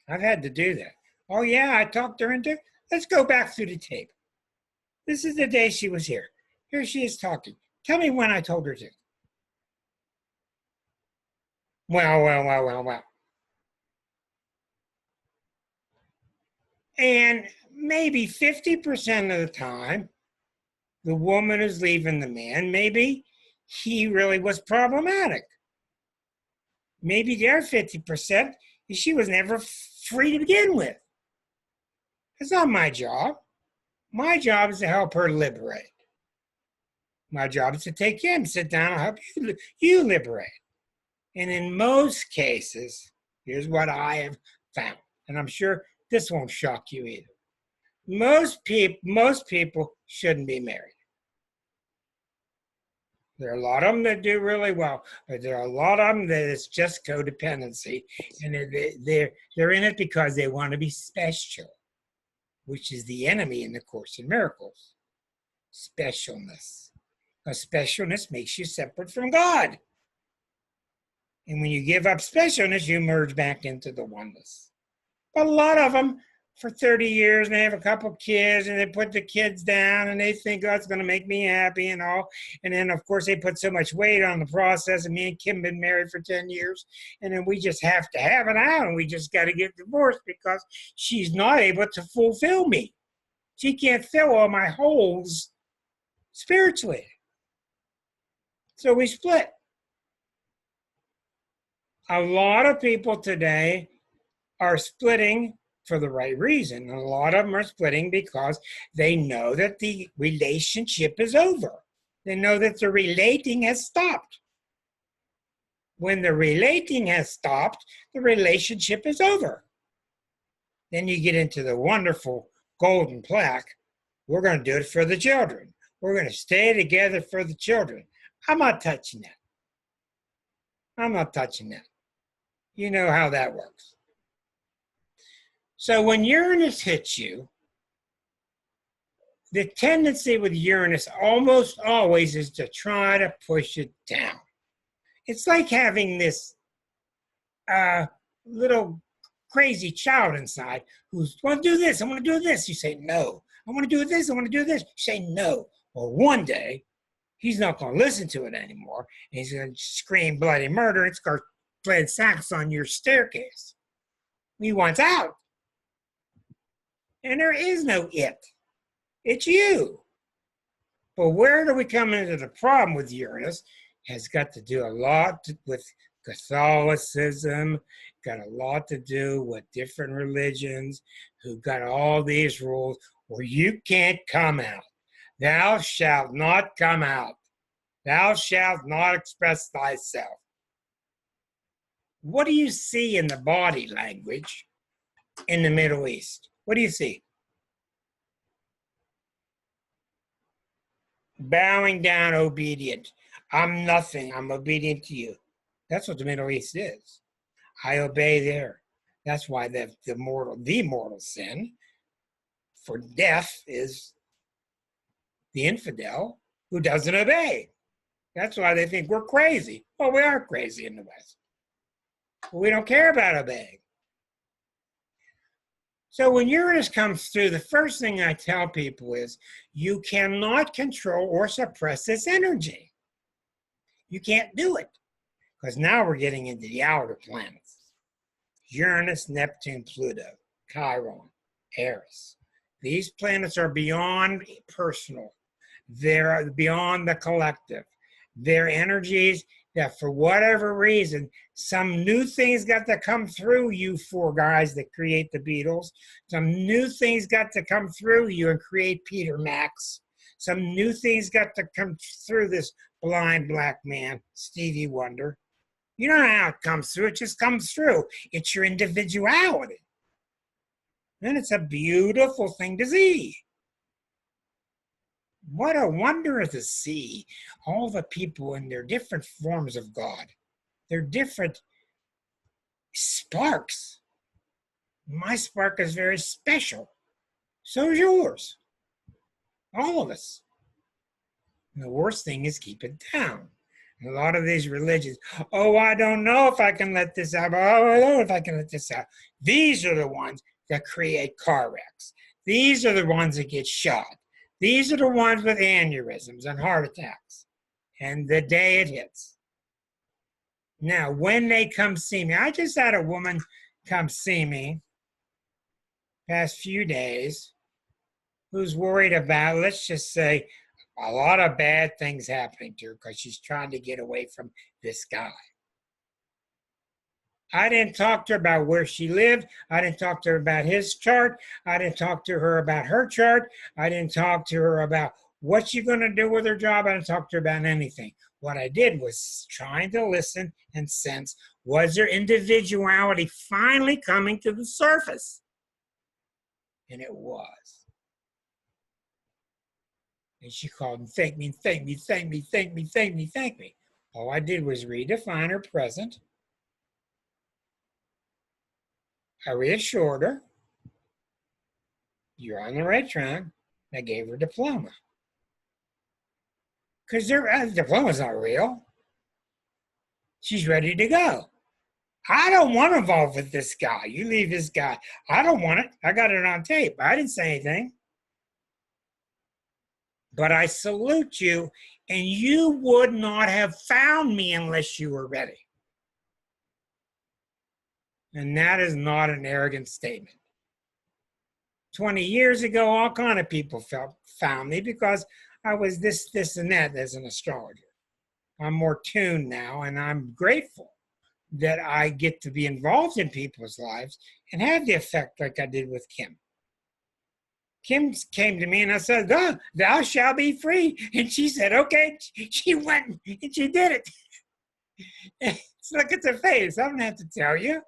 I've had to do that. Oh yeah, I talked her into it. Let's go back through the tape. This is the day she was here. Here she is talking. Tell me when I told her to. Well. And maybe 50% of the time, the woman is leaving the man. Maybe he really was problematic. Maybe the other 50% is she was never free to begin with. It's not my job. My job is to help her liberate. My job is to take him, sit down, and help you liberate. And in most cases, here's what I have found, and I'm sure this won't shock you either. Most people shouldn't be married. There are a lot of them that do really well, but there are a lot of them that it's just codependency, and they're in it because they want to be special, which is the enemy in the Course in Miracles. Specialness. Because specialness makes you separate from God. And when you give up specialness, you merge back into the oneness. But a lot of them, for 30 years, and they have a couple kids, and they put the kids down, and they think, oh, it's going to make me happy and all. And then, of course, they put so much weight on the process, and me and Kim have been married for 10 years, and then we just have to have it out, and we just got to get divorced because she's not able to fulfill me. She can't fill all my holes spiritually. So we split. A lot of people today are splitting for the right reason. A lot of them are splitting because they know that the relationship is over. They know that the relating has stopped. When the relating has stopped, the relationship is over. Then you get into the wonderful golden plaque. We're going to do it for the children. We're going to stay together for the children. I'm not touching that. I'm not touching that. You know how that works. So when Uranus hits you, the tendency with Uranus almost always is to try to push it down. It's like having this little crazy child inside who's, I want to do this, I want to do this. You say, no. I want to do this, I want to do this. You say, no. Well, one day, he's not going to listen to it anymore. And he's going to scream bloody murder and start playing sax on your staircase. He wants out. And there is no it. It's you. But where do we come into the problem with Uranus? Has got to do a lot with Catholicism, got a lot to do with different religions who got all these rules where you can't come out. Thou shalt not come out. Thou shalt not express thyself. What do you see in the body language in the Middle East? What do you see? Bowing down, obedient. I'm nothing. I'm obedient to you. That's what the Middle East is. I obey there. That's why the mortal sin for death is the infidel who doesn't obey. That's why they think we're crazy. Well, we are crazy in the West. But we don't care about obeying. So when Uranus comes through, the first thing I tell people is you cannot control or suppress this energy. You can't do it. Because now we're getting into the outer planets. Uranus, Neptune, Pluto, Chiron, Eris. These planets are beyond personal. They're beyond the collective. They're energies that for whatever reason, some new things got to come through you four guys that create the Beatles. Some new things got to come through you and create Peter Max. Some new things got to come through this blind black man, Stevie Wonder. You don't know how it comes through. It just comes through. It's your individuality. And it's a beautiful thing to see. What a wonder to see all the people in their different forms of God. They're different sparks. My spark is very special. So is yours. All of us. And the worst thing is keep it down. And a lot of these religions, oh, I don't know if I can let this out. Oh, I don't know if I can let this out. These are the ones that create car wrecks. These are the ones that get shot. These are the ones with aneurysms and heart attacks. And the day it hits. Now, when they come see me, I just had a woman come see me past few days who's worried about, let's just say, a lot of bad things happening to her because she's trying to get away from this guy. I didn't talk to her about where she lived. I didn't talk to her about his chart. I didn't talk to her about her chart. I didn't talk to her about what she's going to do with her job. I didn't talk to her about anything. What I did was trying to listen and sense, was her individuality finally coming to the surface? And it was. And she called and thanked me, thanked me, thanked me, thanked me, thanked me, thanked me. All I did was redefine her present. I reassured her, you're on the right track. I gave her a diploma. Because the diploma's not real. She's ready to go. I don't want to involve with this guy. You leave this guy. I don't want it. I got it on tape. I didn't say anything. But I salute you, and you would not have found me unless you were ready. And that is not an arrogant statement. 20 years ago, all kind of people found me because I was this, and that as an astrologer. I'm more tuned now, and I'm grateful that I get to be involved in people's lives and have the effect like I did with Kim. Kim came to me and I said, oh, thou shalt be free. And she said, okay. She went and she did it. Look at her face. I don't have to tell you.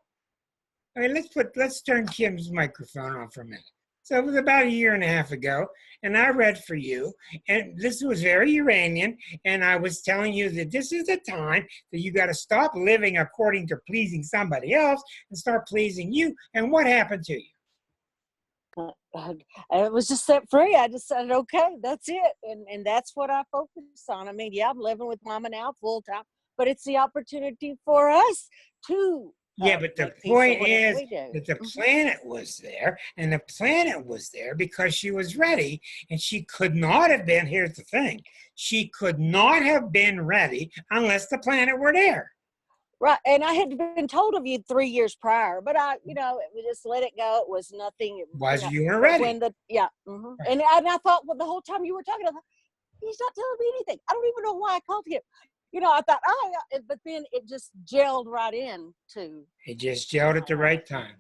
I mean, let's turn Kim's microphone on for a minute. So it was about 1.5 years ago, and I read for you, and this was very Uranian, and I was telling you that this is the time that you got to stop living according to pleasing somebody else and start pleasing you. And what happened to you? It was just set free. I decided, okay, that's it. And that's what I focus on. I mean, yeah, I'm living with Mama now full time, but it's the opportunity for us to. Yeah, but the point is that the planet was there, and the planet was there because she was ready, and she could not have been, here's the thing, she could not have been ready unless the planet were there. Right, and I had been told of you 3 years prior, but I, we just let it go. It was nothing. You weren't ready. Right. And I thought, well, the whole time you were talking, I thought, he's not telling me anything. I don't even know why I called him. I thought, oh, yeah, but then it just gelled right in to. It just gelled at the right time.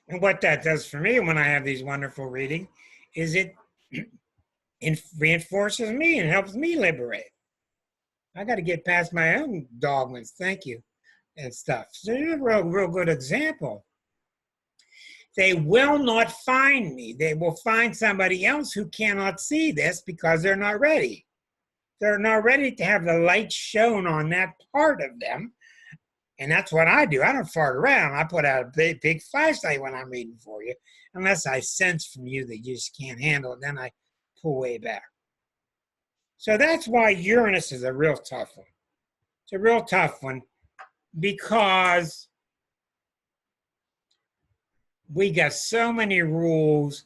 And what that does for me when I have these wonderful readings is it reinforces me and helps me liberate. I got to get past my own dogmas, thank you, and stuff. So it's a real good example. They will not find me. They will find somebody else who cannot see this because they're not ready. They're not ready to have the light shown on that part of them. And that's what I do. I don't fart around. I put out a big flashlight when I'm reading for you. Unless I sense from you that you just can't handle it, then I pull way back. So that's why Uranus is a real tough one. It's a real tough one because we got so many rules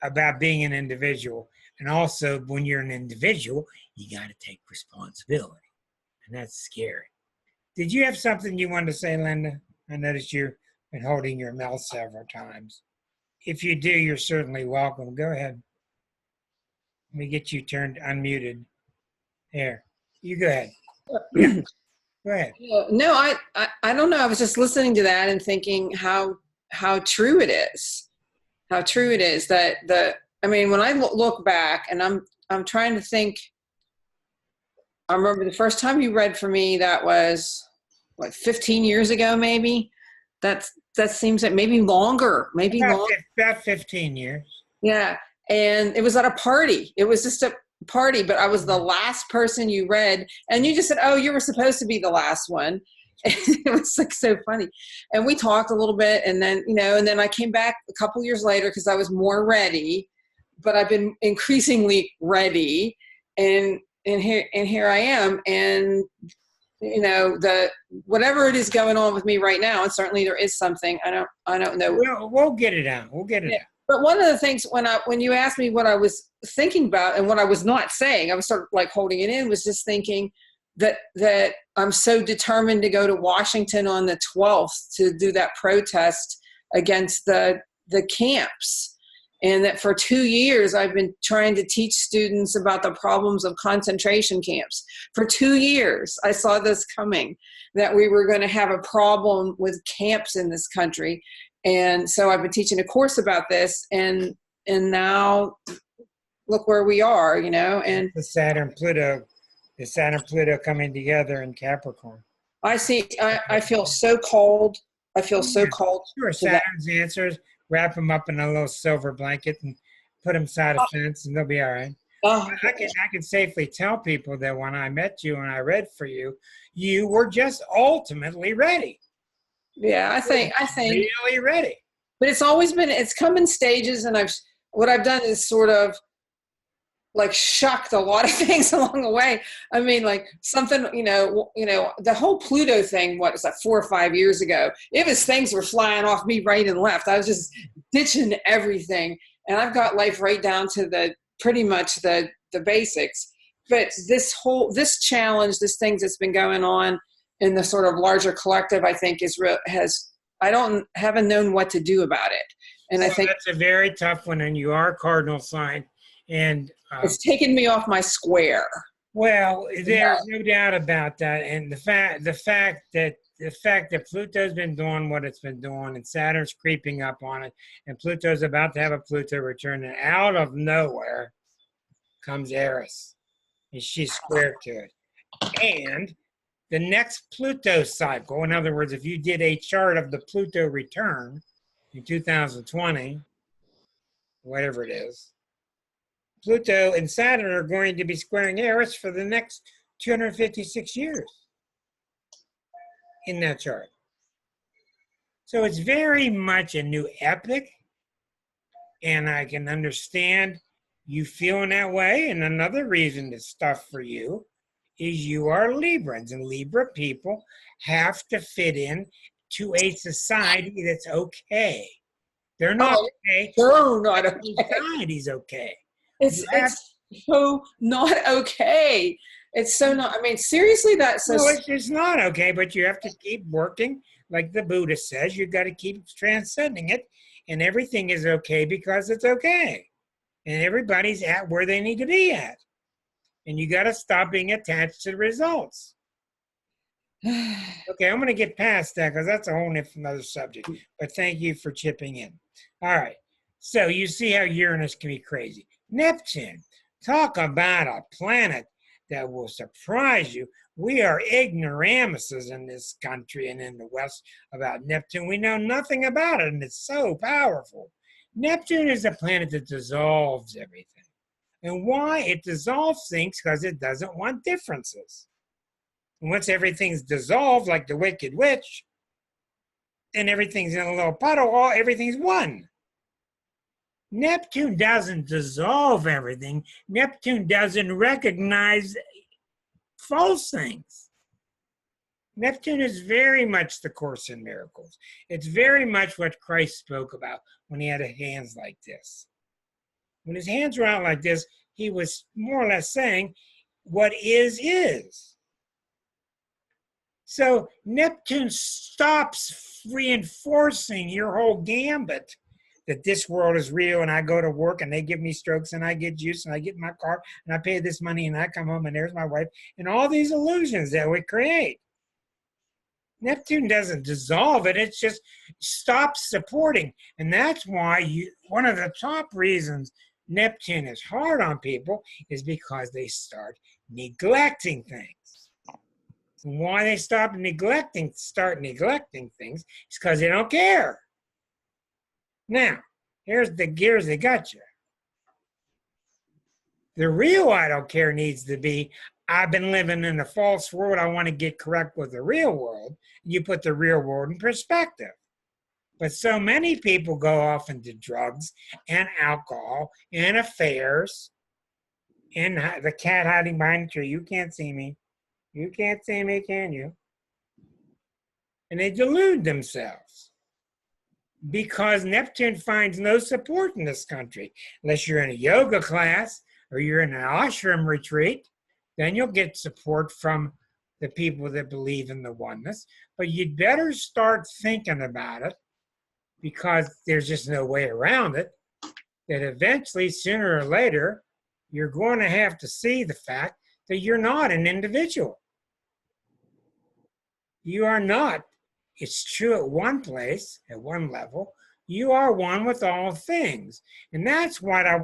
about being an individual. And also, when you're an individual, you got to take responsibility. And that's scary. Did you have something you wanted to say, Linda? I noticed you've been holding your mouth several times. If you do, you're certainly welcome. Go ahead. Let me get you unmuted. There. You go ahead. Yeah. Go ahead. No, I don't know. I was just listening to that and thinking how true it is. How true it is that when I look back and I'm trying to think, I remember the first time you read for me, that was 15 years ago, maybe. That seems like maybe longer, about 15 years. Yeah. And it was at a party. It was just a party, but I was the last person you read, and you just said, oh, you were supposed to be the last one. And it was so funny. And we talked a little bit, and then, and then I came back a couple years later because I was more ready, but I've been increasingly ready, and here I am. And, the whatever it is going on with me right now, and certainly there is something, I don't know. We'll get it out. We'll get it out. But one of the things when you asked me what I was thinking about and what I was not saying, I was sort of holding it in, was just thinking that I'm so determined to go to Washington on the 12th to do that protest against the camps. And that for 2 years, I've been trying to teach students about the problems of concentration camps. For 2 years, I saw this coming, that we were going to have a problem with camps in this country. And so I've been teaching a course about this, and now look where we are, you know. And the Saturn Pluto coming together in Capricorn. I feel so called. I feel so called. Sure, Saturn's answers. Wrap them up in a little silver blanket and put them side a fence, and they'll be all right. Oh, I can safely tell people that when I met you and I read for you, you were just ultimately ready. Yeah, I think really ready. But it's come in stages, and what I've done is sort of like shucked a lot of things along the way. I mean, like something, the whole Pluto thing, what was that, 4 or 5 years ago? Things were flying off me right and left. I was just ditching everything. And I've got life right down to pretty much the basics. But this challenge, this thing that's been going on in the sort of larger collective, I think haven't known what to do about it. And I think that's a very tough one, and you are a cardinal sign. And it's taken me off my square. Well, there's no doubt about that. And the fact that Pluto's been doing what it's been doing, and Saturn's creeping up on it, and Pluto's about to have a Pluto return, and out of nowhere comes Eris, and she's square to it. And the next Pluto cycle, in other words, if you did a chart of the Pluto return in 2020, whatever it is, Pluto and Saturn are going to be squaring Eris for the next 256 years in that chart. So it's very much a new epic, and I can understand you feeling that way. And another reason it's tough for you is you are Librans, and Libra people have to fit in to a society that's okay. They're not okay. They're not okay. Society's okay. It's so not okay. It's so not, I mean, seriously, that's no, it's not okay, but you have to keep working. Like the Buddha says, you got to keep transcending it, and everything is okay because it's okay. And everybody's at where they need to be at. And you got to stop being attached to the results. Okay, I'm going to get past that because that's a whole other subject. But thank you for chipping in. All right. So you see how Uranus can be crazy. Neptune, talk about a planet that will surprise you. We are ignoramuses in this country and in the West about Neptune. We know nothing about it, and it's so powerful. Neptune is a planet that dissolves everything. And why it dissolves things? Because it doesn't want differences. And once everything's dissolved, like the Wicked Witch, and everything's in a little puddle, everything's one. Neptune doesn't dissolve everything. Neptune doesn't recognize false things. Neptune is very much the Course in Miracles. It's very much what Christ spoke about when he had hands like this. When his hands were out like this, he was more or less saying, what is. So Neptune stops reinforcing your whole gambit that this world is real, and I go to work and they give me strokes and I get juice and I get in my car and I pay this money and I come home and there's my wife, and all these illusions that we create. Neptune doesn't dissolve it, it just stops supporting. And that's why one of the top reasons Neptune is hard on people is because they start neglecting things. And why they start neglecting things is because they don't care. Now, here's the gears that got you. The real I don't care needs to be, I've been living in a false world, I want to get correct with the real world. You put the real world in perspective. But so many people go off into drugs and alcohol and affairs and the cat hiding behind the tree. You can't see me. You can't see me, can you? And they delude themselves. Because Neptune finds no support in this country. Unless you're in a yoga class or you're in an ashram retreat, then you'll get support from the people that believe in the oneness. But you'd better start thinking about it, because there's just no way around it. that eventually, sooner or later, you're going to have to see the fact that you're not an individual. You are not. It's true at one place, at one level. You are one with all things, and that's what I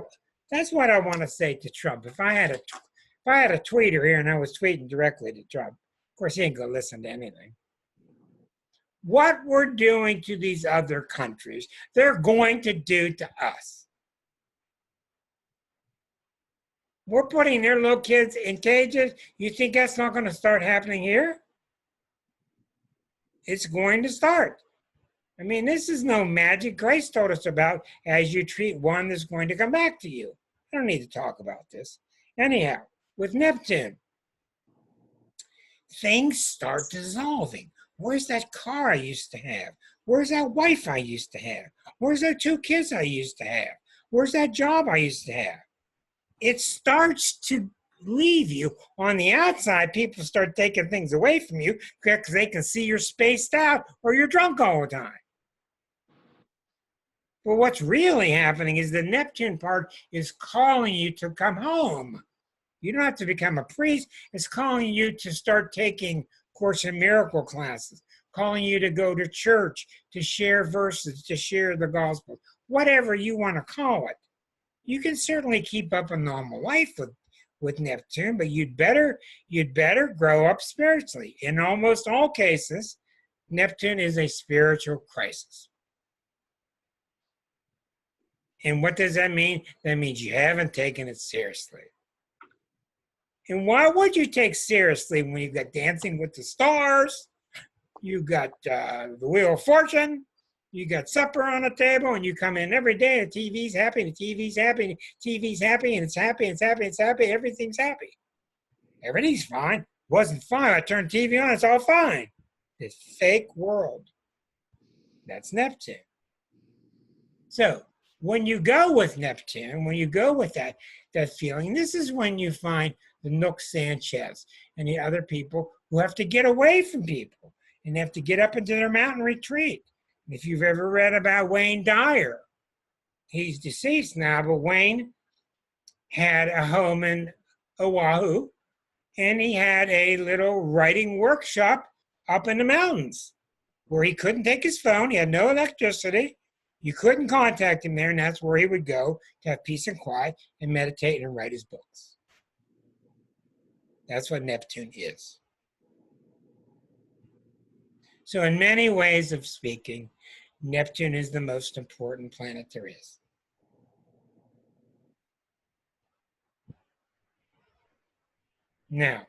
want to say to Trump. If I had a tweeter here and I was tweeting directly to Trump, of course he ain't gonna listen to anything. What we're doing to these other countries, they're going to do to us. We're putting their little kids in cages. You think that's not going to start happening here? It's going to start. I mean, this is no magic. Grace told us about as you treat one that's going to come back to you. I don't need to talk about this. Anyhow, with Neptune, things start dissolving. Where's that car I used to have? Where's that wife I used to have? Where's those 2 kids I used to have? Where's that job I used to have? It starts to leave you. On the outside, people start taking things away from you because they can see you're spaced out or you're drunk all the time. But what's really happening is the Neptune part is calling you to come home. You don't have to become a priest. It's calling you to start taking Course in Miracle classes, calling you to go to church, to share verses, to share the gospel, whatever you want to call it. You can certainly keep up a normal life with Neptune, but you'd better grow up spiritually. In almost all cases, Neptune is a spiritual crisis. And what does that mean? That means you haven't taken it seriously. And why would you take seriously when you got Dancing with the Stars, you got the Wheel of Fortune, you got supper on the table, and you come in every day, and the TV's happy, and the TV's happy, and the TV's happy, and it's happy, and it's happy, and it's happy, everything's happy. Everything's fine. Wasn't fine. I turned TV on, it's all fine. This fake world. That's Neptune. So when you go with Neptune, when you go with that feeling, this is when you find the Nook Sanchez and the other people who have to get away from people and have to get up into their mountain retreat. And if you've ever read about Wayne Dyer, he's deceased now, but Wayne had a home in Oahu, and he had a little writing workshop up in the mountains where he couldn't take his phone. He had no electricity. You couldn't contact him there, and that's where he would go to have peace and quiet and meditate and write his books. That's what Neptune is. So in many ways of speaking, Neptune is the most important planet there is. Now,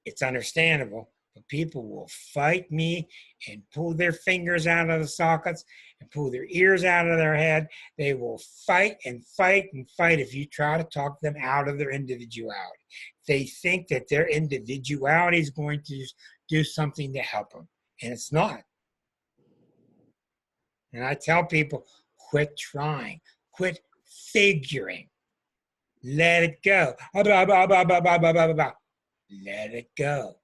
it's understandable, but people will fight me and pull their fingers out of the sockets and pull their ears out of their head. They will fight and fight and fight if you try to talk them out of their individuality. They think that their individuality is going to do something to help them, and it's not. And I tell people, quit trying, quit figuring. Let it go. Let it go.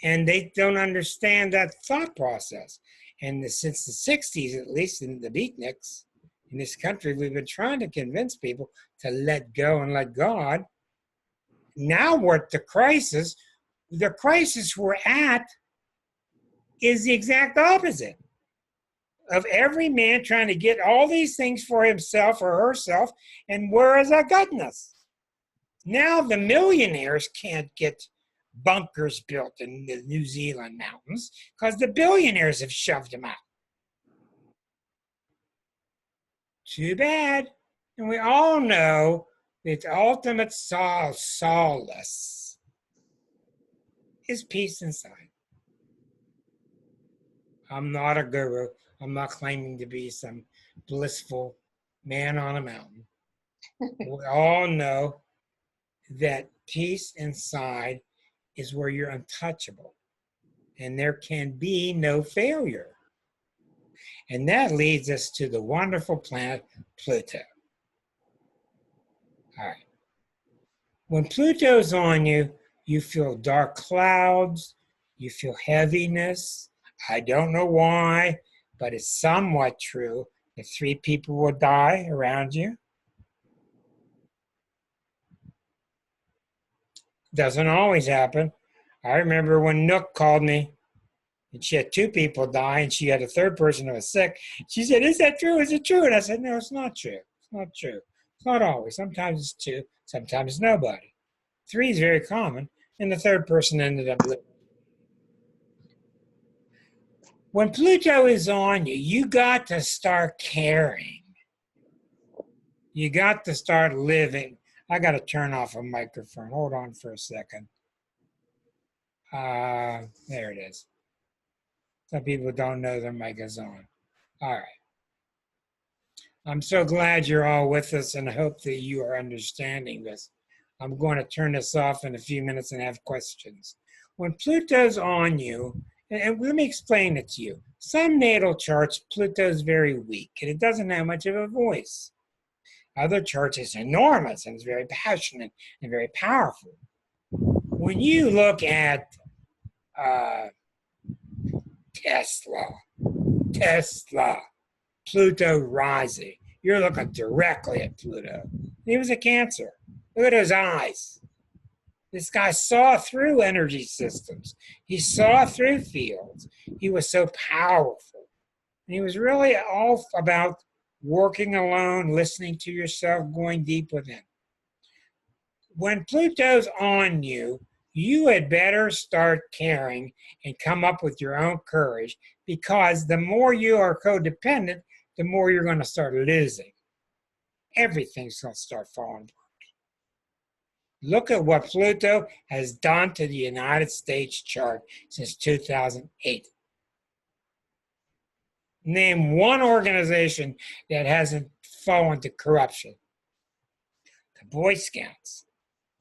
And they don't understand that thought process. And since the 60s, at least in the beatniks in this country, we've been trying to convince people to let go and let God. Now what the crisis we're at is the exact opposite of every man trying to get all these things for himself or herself, and where has that gotten us? Now the millionaires can't get bunkers built in the New Zealand mountains because the billionaires have shoved them out. Too bad. And we all know that the ultimate solace is peace inside. I'm not a guru. I'm not claiming to be some blissful man on a mountain. We all know that peace inside is where you're untouchable, and there can be no failure. And that leads us to the wonderful planet Pluto. All right. When Pluto's on you, you feel dark clouds, you feel heaviness. I don't know why, but it's somewhat true The 3 people will die around you. Doesn't always happen. I remember when Nook called me and she had 2 people die and she had a 3rd person who was sick. She said, "Is that true? Is it true?" And I said, "No, it's not true. It's not true. It's not always. Sometimes it's 2, sometimes nobody. 3 is very common, and the 3rd person ended up living. When Pluto is on you, you got to start caring. You got to start living. I got to turn off a microphone. Hold on for a second. There it is. Some people don't know their mic is on. All right. I'm so glad you're all with us and I hope that you are understanding this. I'm going to turn this off in a few minutes and have questions. When Pluto's on you, and let me explain it to you. Some natal charts, Pluto's very weak and it doesn't have much of a voice. Other charts, it's enormous and it's very passionate and very powerful. When you look at Tesla, Pluto rising, you're looking directly at Pluto. He was a Cancer. Look at his eyes. This guy saw through energy systems. He saw through fields. He was so powerful. And he was really all about working alone, listening to yourself, going deep within. When Pluto's on you, you had better start caring and come up with your own courage, because the more you are codependent, the more you're going to start losing. Everything's going to start falling apart. Look at what Pluto has done to the United States chart since 2008. Name one organization that hasn't fallen to corruption. The Boy Scouts,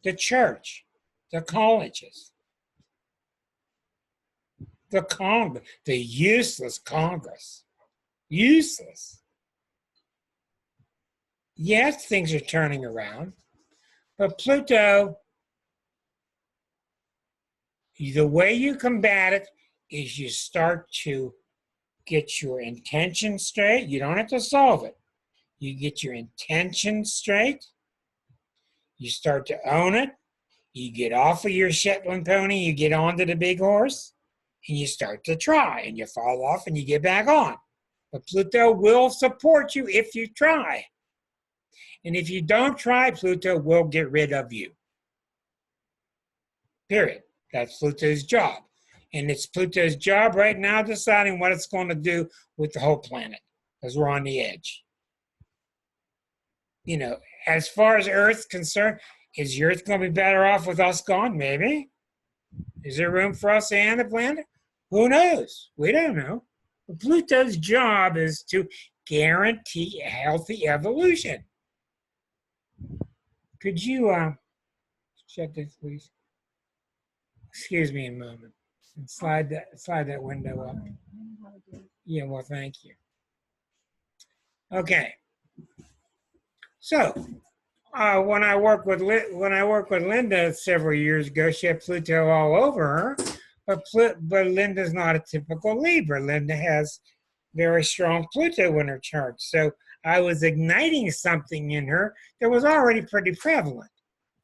the church, the colleges, the Congress, the useless Congress. Useless. Yes, things are turning around, but Pluto, the way you combat it is you start to get your intention straight. You don't have to solve it. You get your intention straight. You start to own it. You get off of your Shetland pony. You get onto the big horse. And you start to try. And you fall off and you get back on. But Pluto will support you if you try. And if you don't try, Pluto will get rid of you. Period. That's Pluto's job. And it's Pluto's job right now deciding what it's going to do with the whole planet, because we're on the edge. You know, as far as Earth's concerned, is the Earth going to be better off with us gone? Maybe. Is there room for us and the planet? Who knows? We don't know. But Pluto's job is to guarantee a healthy evolution. Could you check this, please? Excuse me a moment. And slide that window up. Yeah, well, thank you. Okay. So, when I worked with Linda several years ago, she had Pluto all over her, but Linda's not a typical Libra. Linda has very strong Pluto in her chart. So I was igniting something in her that was already pretty prevalent.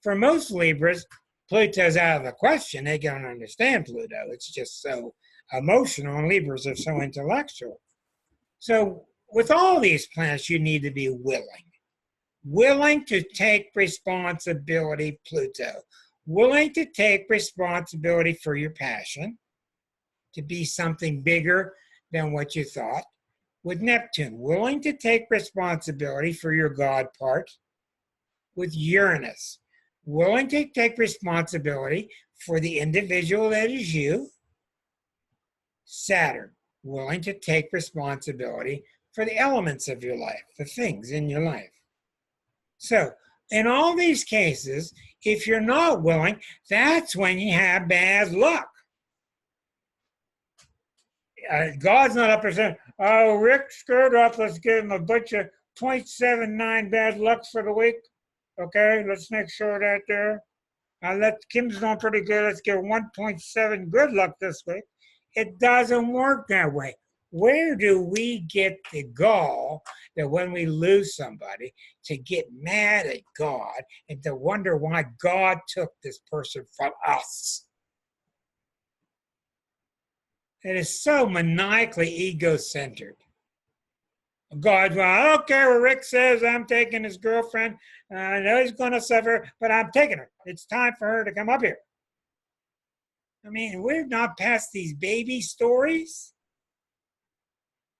For most Libras, Pluto's out of the question. They don't understand Pluto. It's just so emotional, and Libras are so intellectual. So with all these planets, you need to be willing to take responsibility, Pluto, willing to take responsibility for your passion, to be something bigger than what you thought. With Neptune, willing to take responsibility for your God part. With Uranus, willing to take responsibility for the individual that is you. Saturn, willing to take responsibility for the elements of your life, the things in your life. So, in all these cases, if you're not willing, that's when you have bad luck. God's not up there saying, "Oh, Rick screwed up. Let's give him a bunch of 0.79 bad luck for the week. Okay, let's make sure that there. Kim's doing pretty good. Let's give 1.7 good luck this week." It doesn't work that way. Where do we get the gall that when we lose somebody, to get mad at God and to wonder why God took this person from us. It is so maniacally ego-centered. God, well, I don't care what Rick says. I'm taking his girlfriend. I know he's going to suffer, but I'm taking her. It's time for her to come up here. I mean, we're not past these baby stories.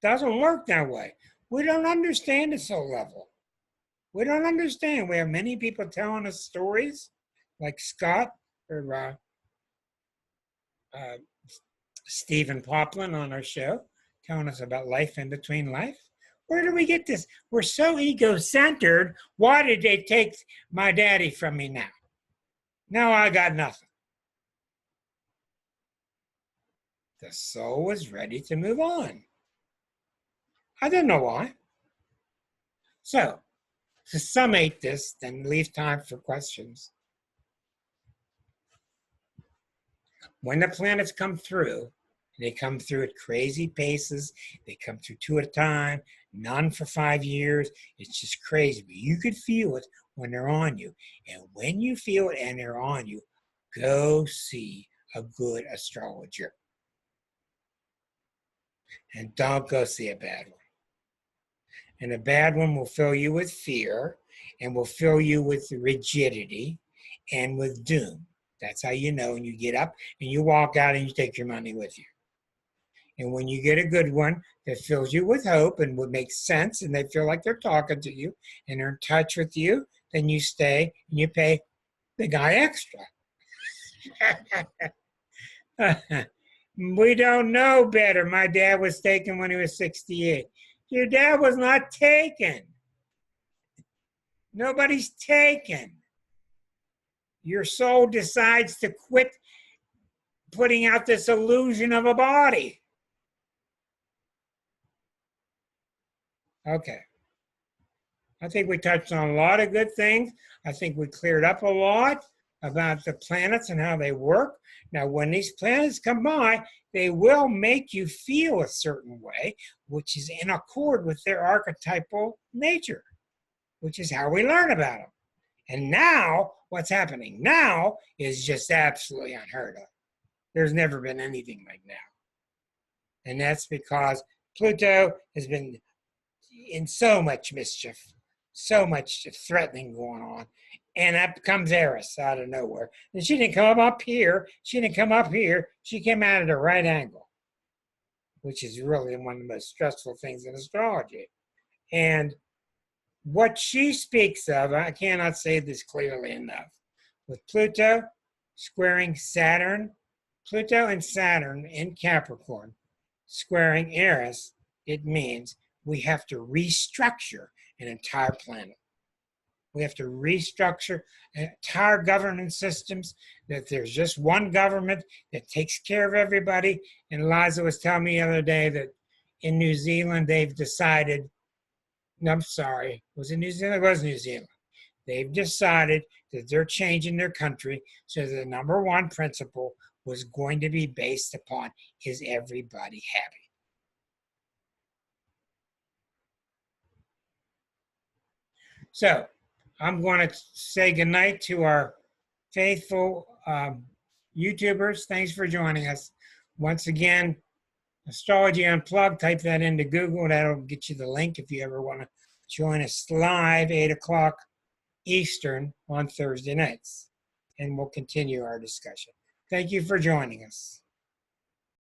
Doesn't work that way. We don't understand the soul level. We don't understand. We have many people telling us stories, like Scott or Stephen Poplin on our show, telling us about life in between life. Where do we get this? We're so ego-centered. Why did they take my daddy from me now? Now I got nothing. The soul was ready to move on. I don't know why. So, to summate this, then leave time for questions. When the planets come through, they come through at crazy paces. They come through 2 at a time, none for 5 years. It's just crazy. But you could feel it when they're on you. And when you feel it and they're on you, go see a good astrologer. And don't go see a bad one. And a bad one will fill you with fear and will fill you with rigidity and with doom. That's how you know when you get up and you walk out and you take your money with you. And when you get a good one that fills you with hope and what makes sense and they feel like they're talking to you and they're in touch with you, then you stay and you pay the guy extra. We don't know better. My dad was taken when he was 68. Your dad was not taken. Nobody's taken. Your soul decides to quit putting out this illusion of a body. Okay. I think we touched on a lot of good things. I think we cleared up a lot about the planets and how they work. Now, when these planets come by, they will make you feel a certain way, which is in accord with their archetypal nature, which is how we learn about them. And now, what's happening now is just absolutely unheard of. There's never been anything like now. And that's because Pluto has been in so much mischief, so much threatening going on. And up comes Eris out of nowhere. And she didn't come up here. She didn't come up here. She came out at a right angle, which is really one of the most stressful things in astrology. And what she speaks of, I cannot say this clearly enough. With Pluto squaring Saturn, Pluto and Saturn in Capricorn squaring Eris, it means we have to restructure an entire planet. We have to restructure entire governance systems, that there's just one government that takes care of everybody. And Liza was telling me the other day that in New Zealand, they've decided, no, I'm sorry, was it New Zealand? It was New Zealand. They've decided that they're changing their country so the number one principle was going to be based upon, is everybody happy? So I'm going to say goodnight to our faithful YouTubers. Thanks for joining us. Once again, Astrology Unplugged, type that into Google. That'll get you the link if you ever want to join us live, 8 o'clock Eastern on Thursday nights. And we'll continue our discussion. Thank you for joining us.